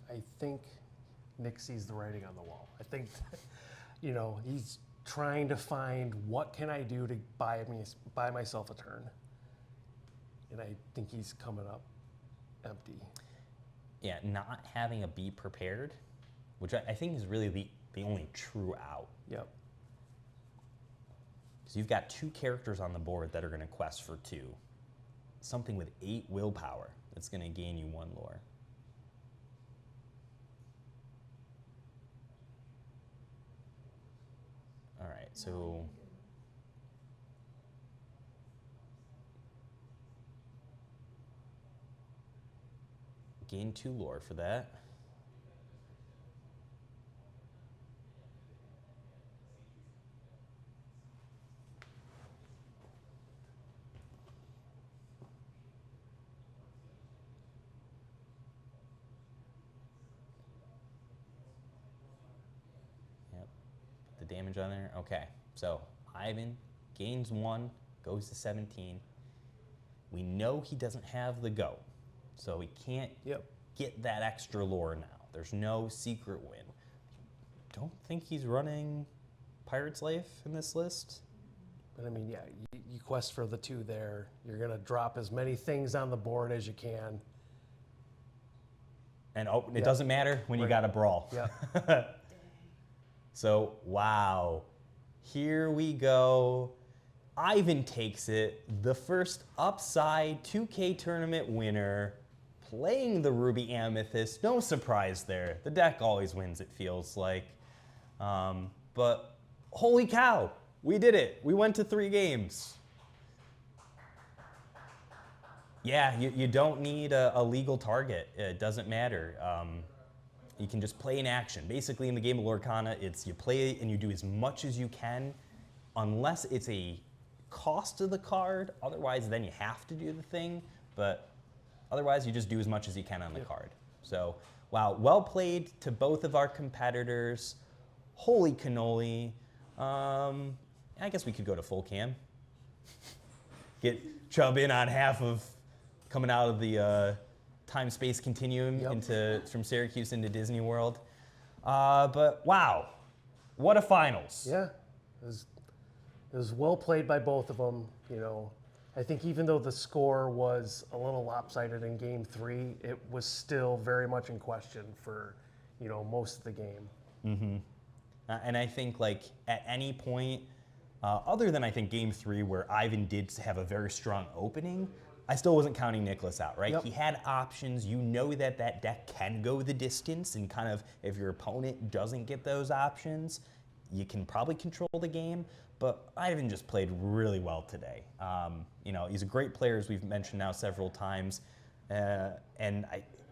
Speaker 2: I think Nick sees the writing on the wall. I think, you know, he's trying to find what can I do to buy myself a turn. And I think he's coming up empty.
Speaker 1: Yeah, not having a be prepared, which I think is really the only true out.
Speaker 2: Yep.
Speaker 1: So you've got 2 characters on the board that are going to quest for 2. Something with 8 willpower that's going to gain you 1 lore. All right, so gain 2 lore for that. Yep, put the damage on there. Okay, so Ivan gains 1, goes to 17. We know he doesn't have the go. So he can't get that extra lore now. There's no secret win. Don't think he's running Pirate's Life in this list.
Speaker 2: But I mean, yeah, you quest for the 2 there. You're going to drop as many things on the board as you can.
Speaker 1: And it doesn't matter when you got a brawl.
Speaker 2: Yeah.
Speaker 1: So, wow. Here we go. Ivan takes it. The first Upside 2K tournament winner. Playing the Ruby Amethyst, no surprise there. The deck always wins, it feels like. But holy cow, we did it. We went to 3 games. Yeah, you don't need a legal target. It doesn't matter. You can just play in action. Basically, in the game of Lorcana, it's you play and you do as much as you can, unless it's a cost of the card. Otherwise, then you have to do the thing. But otherwise, you just do as much as you can on the card. So, wow, well played to both of our competitors. Holy cannoli. I guess we could go to full cam. Get Chubb in on half of coming out of the time-space continuum from Syracuse into Disney World. But wow, what a finals.
Speaker 2: Yeah, it was well played by both of them. You know, I think even though the score was a little lopsided in Game 3, it was still very much in question for, most of the game.
Speaker 1: Mm-hmm. And I think, like, at any point, other than I think Game 3, where Ivan did have a very strong opening, I still wasn't counting Nicholas out, right?
Speaker 2: Yep.
Speaker 1: He had options. You know that deck can go the distance, and kind of if your opponent doesn't get those options, you can probably control the game. But Ivan just played really well today. He's a great player, as we've mentioned now several times. And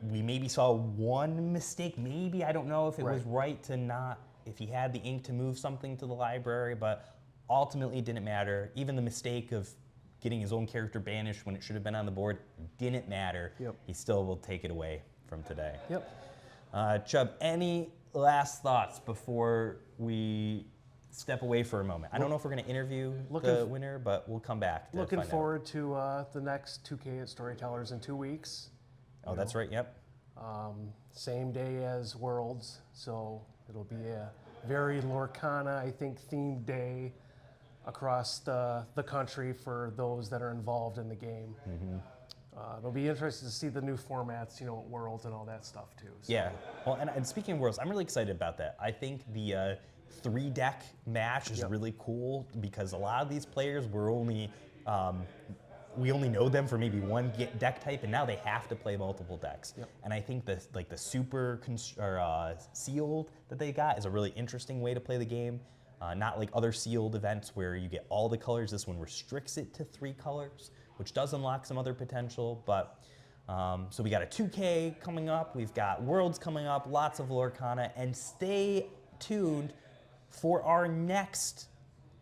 Speaker 1: we maybe saw one mistake, maybe. I don't know if it was right to not, if he had the ink to move something to the library, but ultimately it didn't matter. Even the mistake of getting his own character banished when it should have been on the board didn't matter.
Speaker 2: Yep.
Speaker 1: He still will take it away from today.
Speaker 2: Yep.
Speaker 1: Chubb, any last thoughts before we step away for a moment? I don't know if we're going to interview the winner, but we'll come back to
Speaker 2: Looking
Speaker 1: find
Speaker 2: forward to the next 2K at Storytellers in 2 weeks.
Speaker 1: Oh, that's right, yep.
Speaker 2: Same day as Worlds, so it'll be a very Lorcana, I think, themed day across the country for those that are involved in the game.
Speaker 1: Mm-hmm.
Speaker 2: It'll be interesting to see the new formats, at Worlds and all that stuff too. So.
Speaker 1: Yeah, well, and speaking of Worlds, I'm really excited about that. I think the 3-deck match is really cool because a lot of these players were only, we only know them for maybe one deck type, and now they have to play multiple decks.
Speaker 2: Yep.
Speaker 1: And I think the super sealed that they got is a really interesting way to play the game. Not like other sealed events where you get all the colors. This one restricts it to 3 colors, which does unlock some other potential. But so we got a 2K coming up. We've got Worlds coming up, lots of Lorcana. And stay tuned for our next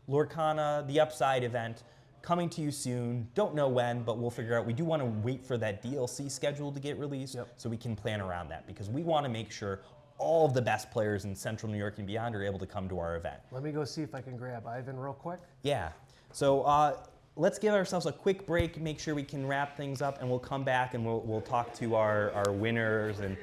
Speaker 1: Lorcana, the Upside event, coming to you soon. Don't know when, but we'll figure out. We do want to wait for that DLC schedule to get released so we can plan around that, because we want to make sure all of the best players in Central New York and beyond are able to come to our event.
Speaker 2: Let me go see if I can grab Ivan real quick.
Speaker 1: Yeah. So let's give ourselves a quick break, make sure we can wrap things up, and we'll come back and we'll talk to our winners and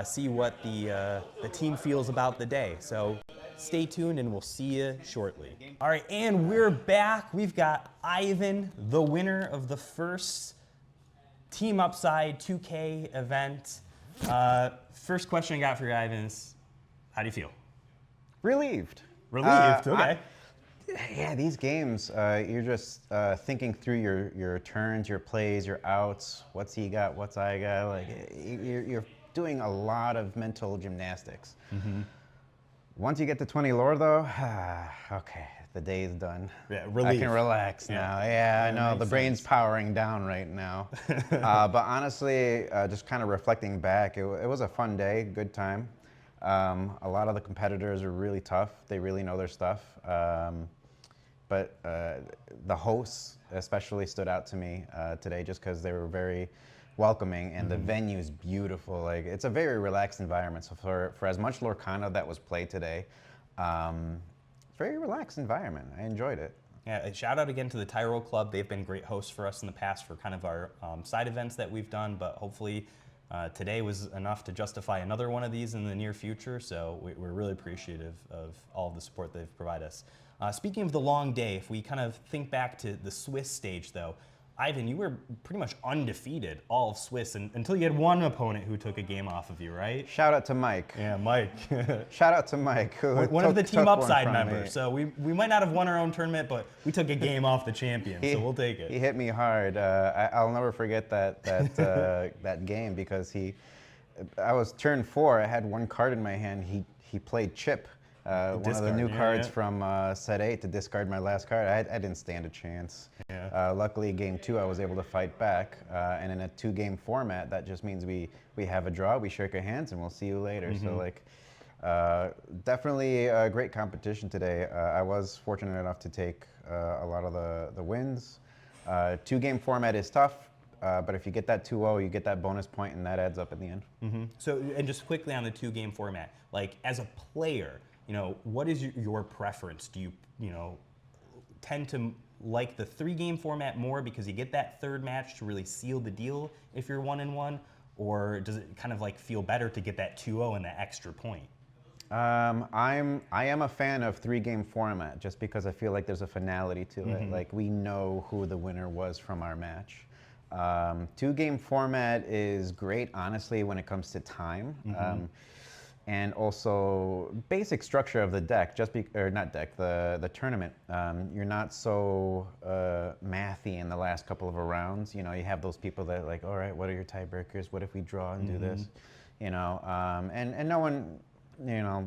Speaker 1: see what the team feels about the day. So stay tuned, and we'll see you shortly. All right, and we're back. We've got Ivan, the winner of the first Team Upside 2K event. First question I got for you, Ivan, is how do you feel?
Speaker 4: Relieved.
Speaker 1: Relieved, okay.
Speaker 4: Yeah, these games, you're just thinking through your turns, your plays, your outs. What's he got? What's I got? Like you're doing a lot of mental gymnastics. Once you get to 20 lore, though, okay, the day is done.
Speaker 1: Yeah,
Speaker 4: I
Speaker 1: relief.
Speaker 4: can relax now. Yeah, I know the brain's powering down right now. But honestly, just kind of reflecting back, it was a fun day, good time. A lot of the competitors are really tough. They really know their stuff. But the hosts especially stood out to me today just because they were very welcoming, and the venue's beautiful. Like, it's a very relaxed environment. So for as much Lorcana that was played today, very relaxed environment. I enjoyed it.
Speaker 1: Yeah, a shout out again to the Tyrol Club. They've been great hosts for us in the past for kind of our side events that we've done, but hopefully today was enough to justify another one of these in the near future. So we're really appreciative of all of the support they've provided us. Speaking of the long day, if we kind of think back to the Swiss stage though, Ivan, you were pretty much undefeated all of Swiss until you had one opponent who took a game off of you, right?
Speaker 4: Shout out to Mike.
Speaker 1: Yeah, Mike.
Speaker 4: Shout out to Mike. Who
Speaker 1: one of the
Speaker 4: took
Speaker 1: Team
Speaker 4: one
Speaker 1: Upside
Speaker 4: from me.
Speaker 1: members. So we might not have won our own tournament, but we took a game off the champion, so we'll take it.
Speaker 4: He hit me hard. I'll never forget that that game because I was turn 4. I had one card in my hand. He played chip. One of the new cards from set 8 to discard my last card. I didn't stand a chance.
Speaker 1: Yeah.
Speaker 4: Luckily, game 2, I was able to fight back. And in a 2-game format, that just means we have a draw, we shake our hands, and we'll see you later. So, like, definitely a great competition today. I was fortunate enough to take a lot of the wins. 2-game format is tough. But if you get that 2-0, you get that bonus point, and that adds up in the end.
Speaker 1: So, and just quickly on the 2-game format, like as a player, what is your preference? Do you tend to like the 3-game format more because you get that third match to really seal the deal if you're 1-1, or does it kind of like feel better to get that 2-0 and that extra point?
Speaker 4: I am a fan of 3-game format just because I feel like there's a finality to it. Like, we know who the winner was from our match. 2-game format is great, honestly, when it comes to time. And also basic structure of the deck, the tournament. You're not so mathy in the last couple of rounds. You have those people that are like, all right, what are your tiebreakers? What if we draw and do this? And no one,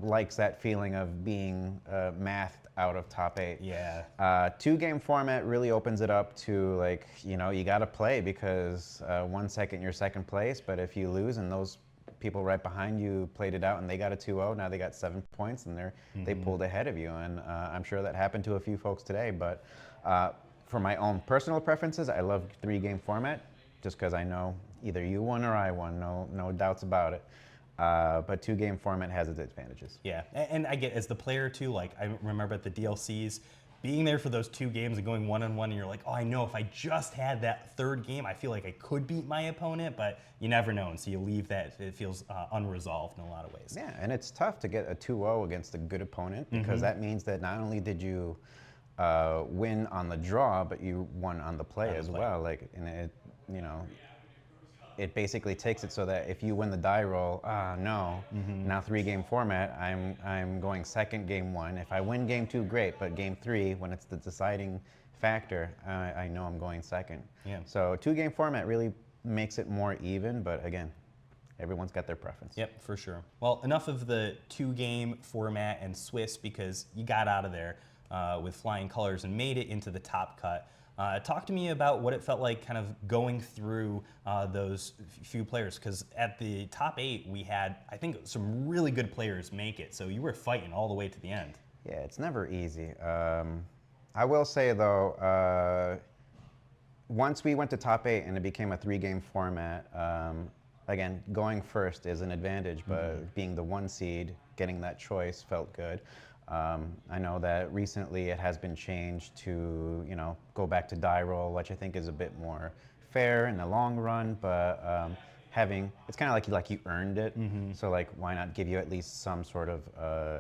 Speaker 4: likes that feeling of being mathed out of top 8.
Speaker 1: Yeah.
Speaker 4: 2-game format really opens it up to, like, you got to play because 1 second you're second place, but if you lose and those people right behind you played it out and they got a 2-0, now they got 7 points and they pulled ahead of you. And I'm sure that happened to a few folks today. But for my own personal preferences, I love 3-game format just because I know either you won or I won, no doubts about it. But 2-game format has its advantages.
Speaker 1: Yeah, and I get, as the player too, like I remember at the DLCs, being there for those 2 games and going 1-on-1, and you're like, oh, I know if I just had that 3rd game, I feel like I could beat my opponent, but you never know, and so you leave that, it feels unresolved in a lot of ways.
Speaker 4: Yeah, and it's tough to get a 2-0 against a good opponent because that means that not only did you win on the draw, but you won on the play as well. Like, and it basically takes it so that if you win the die roll, now 3-game format, I'm going second game 1. If I win game 2, great, but game 3, when it's the deciding factor, I know I'm going second.
Speaker 1: Yeah.
Speaker 4: So 2-game format really makes it more even, but again, everyone's got their preference.
Speaker 1: Yep, for sure. Well, enough of the 2-game format and Swiss because you got out of there with flying colors and made it into the top cut. Talk to me about what it felt like kind of going through those few players, because at the top 8 we had, I think, some really good players make it, so you were fighting all the way to the end.
Speaker 4: Yeah, it's never easy. I will say though, once we went to top 8 and it became a 3-game format, again, going first is an advantage, but being the 1 seed, getting that choice felt good. I know that recently it has been changed to, go back to die roll, which I think is a bit more fair in the long run, but having, it's kind of like you earned it. So like, why not give you at least some sort of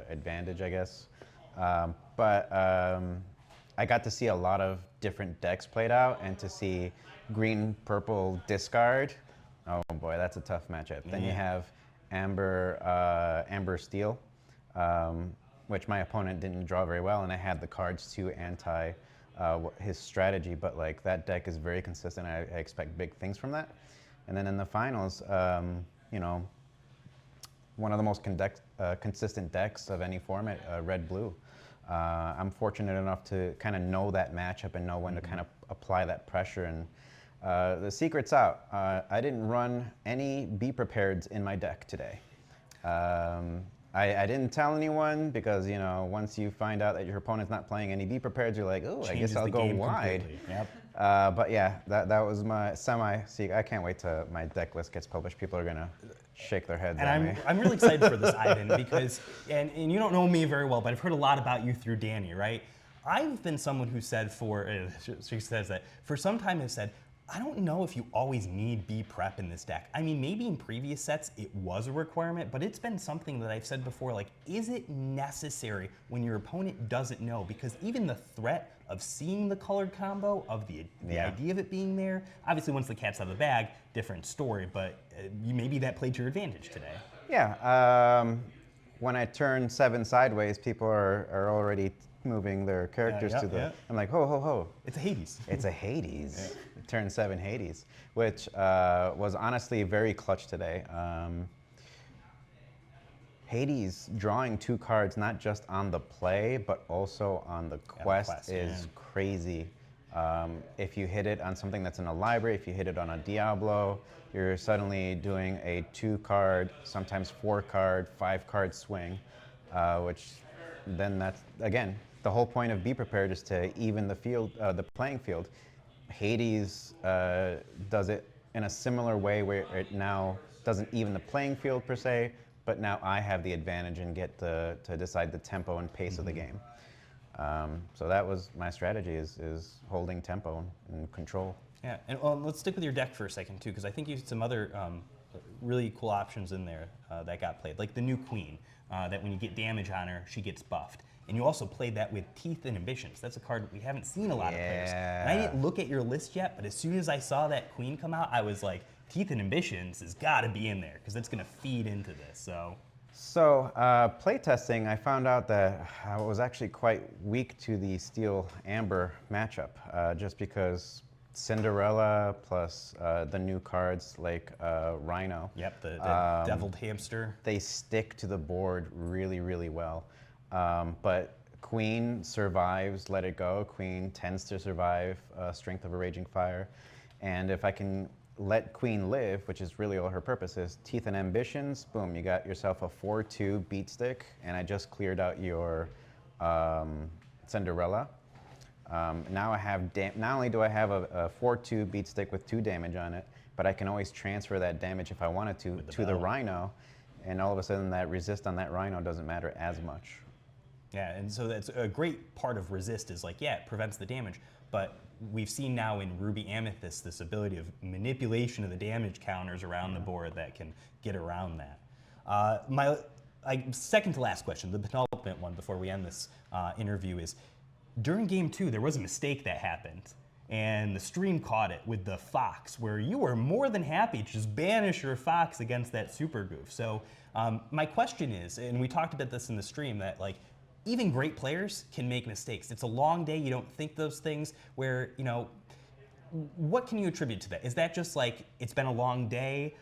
Speaker 4: advantage, I guess. But I got to see a lot of different decks played out, and to see green, purple discard. Oh boy, that's a tough matchup. Then you have Amber Steel, which my opponent didn't draw very well, and I had the cards to anti his strategy, but like that deck is very consistent. I expect big things from that. And then in the finals, you know, one of the most consistent decks of any format, red-blue. I'm fortunate enough to kind of know that matchup and know when to kind of apply that pressure. And the secret's out. I didn't run any Be Prepareds in my deck today. I didn't tell anyone because, you know, once you find out that your opponent's not playing any Be Prepareds, you're like, oh, I guess I'll go wide.
Speaker 1: Yep.
Speaker 4: But yeah, that was my semi-secret. I can't wait till my deck list gets published. People are gonna shake their heads at me.
Speaker 1: I'm really excited for this, Ivan, because, and you don't know me very well, but I've heard a lot about you through Danny, right? I've been someone who said she says that, for some time has said, I don't know if you always need B prep in this deck. I mean, maybe in previous sets it was a requirement, but it's been something that I've said before, like, is it necessary when your opponent doesn't know? Because even the threat of seeing the colored combo, of the idea of it being there, obviously once the cat's out of the bag, different story, but maybe that played to your advantage today.
Speaker 4: Yeah, when I turn 7 sideways, people are already moving their characters to the, I'm like, ho, ho, ho.
Speaker 1: It's a Hades.
Speaker 4: It's a Hades. Turn 7 Hades, which was honestly very clutch today. Hades drawing 2 cards, not just on the play, but also on the quest, is crazy. If you hit it on something that's in a library, if you hit it on a Diablo, you're suddenly doing a 2-card, sometimes 4-card, 5-card swing, which then that's, again, the whole point of Be Prepared is to even the field, the playing field. Hades does it in a similar way where it now doesn't even the playing field per se, but now I have the advantage and get to decide the tempo and pace of the game. So that was my strategy, is holding tempo and control.
Speaker 1: Yeah, and let's stick with your deck for a second too, because I think you had some other really cool options in there that got played, like the new Queen, that when you get damage on her, she gets buffed. And you also played that with Teeth and Ambitions. That's a card we haven't seen a lot of players. And I didn't look at your list yet, but as soon as I saw that Queen come out, I was like, Teeth and Ambitions has got to be in there, because it's going to feed into this. So
Speaker 4: playtesting, I found out that I was actually quite weak to the Steel Amber matchup, just because Cinderella plus the new cards like Rhino.
Speaker 1: Yep, the Deviled Hamster.
Speaker 4: They stick to the board really, really well. But Queen survives Let It Go. Queen tends to survive Strength of a Raging Fire. And if I can let Queen live, which is really all her purpose is, Teeth and Ambitions, boom, you got yourself a 4/2 beat stick, and I just cleared out your Cinderella. Now I have, not only do I have a 4/2 beat stick with 2 damage on it, but I can always transfer that damage if I wanted to the Rhino, and all of a sudden that resist on that Rhino doesn't matter as much.
Speaker 1: Yeah, and so that's a great part of resist is like, yeah, it prevents the damage, but we've seen now in Ruby Amethyst this ability of manipulation of the damage counters around the board that can get around that. My second to last question, the penultimate one before we end this interview, is during game 2, there was a mistake that happened, and the stream caught it with the Fox, where you were more than happy to just banish your Fox against that super goof. So my question is, and we talked about this in the stream, that like, even great players can make mistakes. It's a long day, you don't think those things, where, you know, what can you attribute to that? Is that just like, it's been a long day,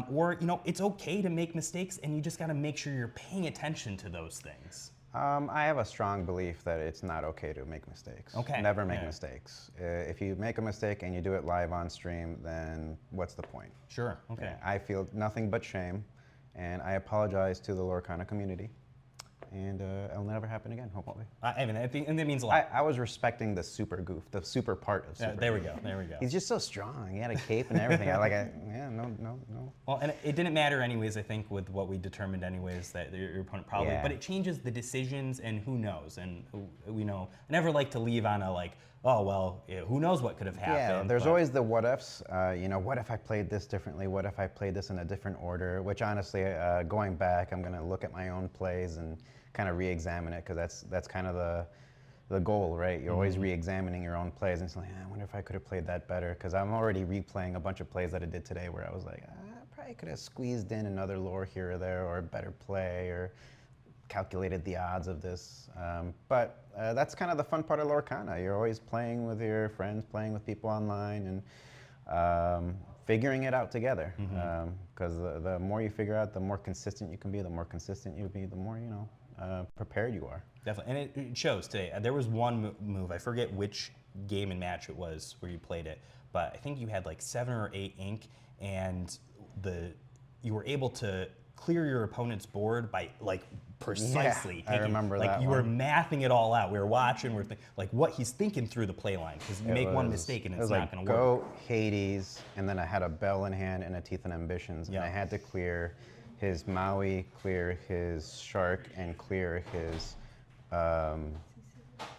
Speaker 1: or, you know, it's okay to make mistakes and you just gotta make sure you're paying attention to those things?
Speaker 4: I have a strong belief that it's not okay to make mistakes.
Speaker 1: Okay.
Speaker 4: Never make mistakes. If you make a mistake and you do it live on stream, then what's the point?
Speaker 1: Sure, okay.
Speaker 4: I feel nothing but shame, and I apologize to the Lorcana community. and it'll never happen again, hopefully.
Speaker 1: I mean, and that means a lot.
Speaker 4: I was respecting the super goof, the super part of super.
Speaker 1: There we go. There we go.
Speaker 4: He's just so strong. He had a cape and everything. No.
Speaker 1: Well, and it didn't matter anyways, I think, with what we determined anyways, that your opponent probably,
Speaker 4: Yeah.
Speaker 1: but it changes the decisions and who knows, and we know. I never like to leave on a like, oh, well, who knows what could have happened.
Speaker 4: Yeah, there's
Speaker 1: but-
Speaker 4: always the what ifs. What if I played this differently? What if I played this in a different order? Which honestly, going back, I'm going to look at my own plays and kind of re-examine it, because that's kind of the goal, right? You're always re-examining your own plays and it's like, I wonder if I could have played that better, because I'm already replaying a bunch of plays that I did today where I was like, I probably could have squeezed in another lore here or there, or a better play, or calculated the odds of this. But that's kind of the fun part of Lorcana. You're always playing with your friends, playing with people online, and figuring it out together. Because the more you figure out, the more consistent you can be. The more consistent you be, the more prepared you are.
Speaker 1: Definitely, and it shows today. There was one move, I forget which game and match it was where you played it, but I think you had like 7 or 8 ink, and you were able to clear your opponent's board by like precisely.
Speaker 4: I remember
Speaker 1: like
Speaker 4: that
Speaker 1: you
Speaker 4: one.
Speaker 1: were mathing it all out. We were watching, like what he's thinking through the play line, because you make one mistake and it's not going to work.
Speaker 4: Go Hades, and then I had a Bell in hand and a Teeth and Ambitions, and I had to clear his Maui, clear his Shark, and clear his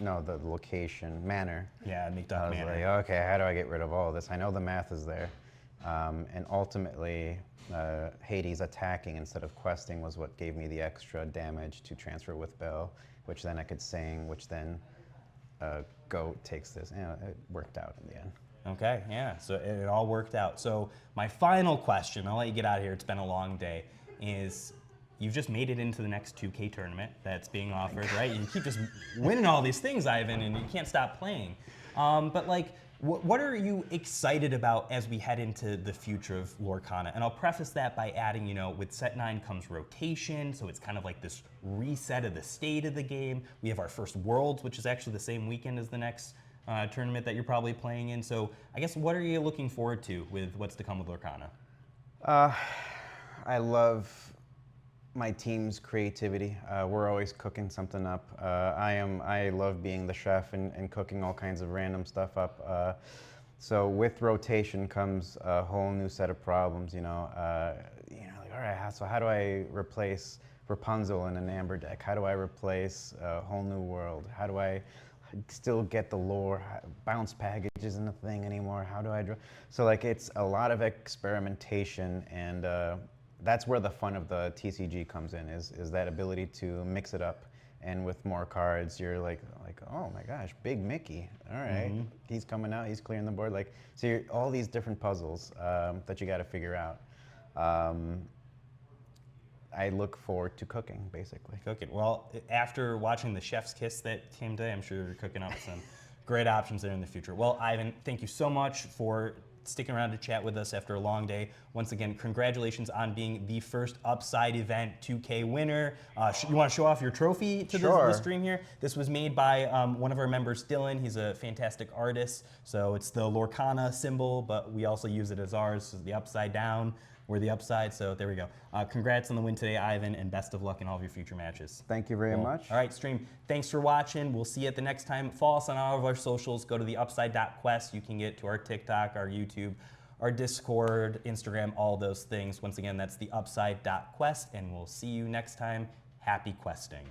Speaker 4: the location Manor.
Speaker 1: Yeah, make
Speaker 4: I
Speaker 1: that
Speaker 4: was
Speaker 1: manner.
Speaker 4: like, okay, how do I get rid of all of this? I know the math is there, and ultimately Hades attacking insteed of questing was what gave me the extra damage to transfer with Bell, which then I could sing, which then Goat takes this. It worked out in the end.
Speaker 1: Okay, yeah, so it all worked out. So my final question, I'll let you get out of here, it's been a long day, is you've just made it into the next 2K tournament that's being offered, right? You keep just winning all these things, Ivan, and you can't stop playing. But like, what are you excited about as we head into the future of Lorcana? And I'll preface that by adding, with Set 9 comes rotation, so it's kind of like this reset of the state of the game. We have our first Worlds, which is actually the same weekend as the next tournament that you're probably playing in. So I guess what are you looking forward to with what's to come with Lorcana?
Speaker 4: I love my team's creativity. We're always cooking something up. I love being the chef and cooking all kinds of random stuff up. So with rotation comes a whole new set of problems. Like, all right, so how do I replace Rapunzel in an Amber deck? How do I replace a whole new world? How do I still get the lore? Bounce package isn't a thing anymore. How do I draw? So like, it's a lot of experimentation, and that's where the fun of the TCG comes in, is that ability to mix it up. And with more cards, you're like, oh my gosh, Big Mickey. All right, he's coming out, he's clearing the board. Like, so you're all these different puzzles that you got to figure out. I look forward to cooking, basically.
Speaker 1: Cooking. Well, after watching the Chef's Kiss that came today, I'm sure you're cooking up some great options there in the future. Well, Ivan, thank you so much for sticking around to chat with us after a long day. Once again, congratulations on being the first Upside Event 2K winner. You want to show off your trophy to the stream here? This was made by one of our members, Dylan. He's a fantastic artist. So it's the Lorcana symbol, but we also use it as ours. So the upside down. We're the upside, so there we go. Congrats on the win today, Ivan, and best of luck in all of your future matches.
Speaker 4: Thank you very much.
Speaker 1: All right, stream, thanks for watching. We'll see you at the next time. Follow us on all of our socials. Go to the upside.quest. You can get to our TikTok, our YouTube, our Discord, Instagram, all those things. Once again, that's the upside.quest, and we'll see you next time. Happy questing.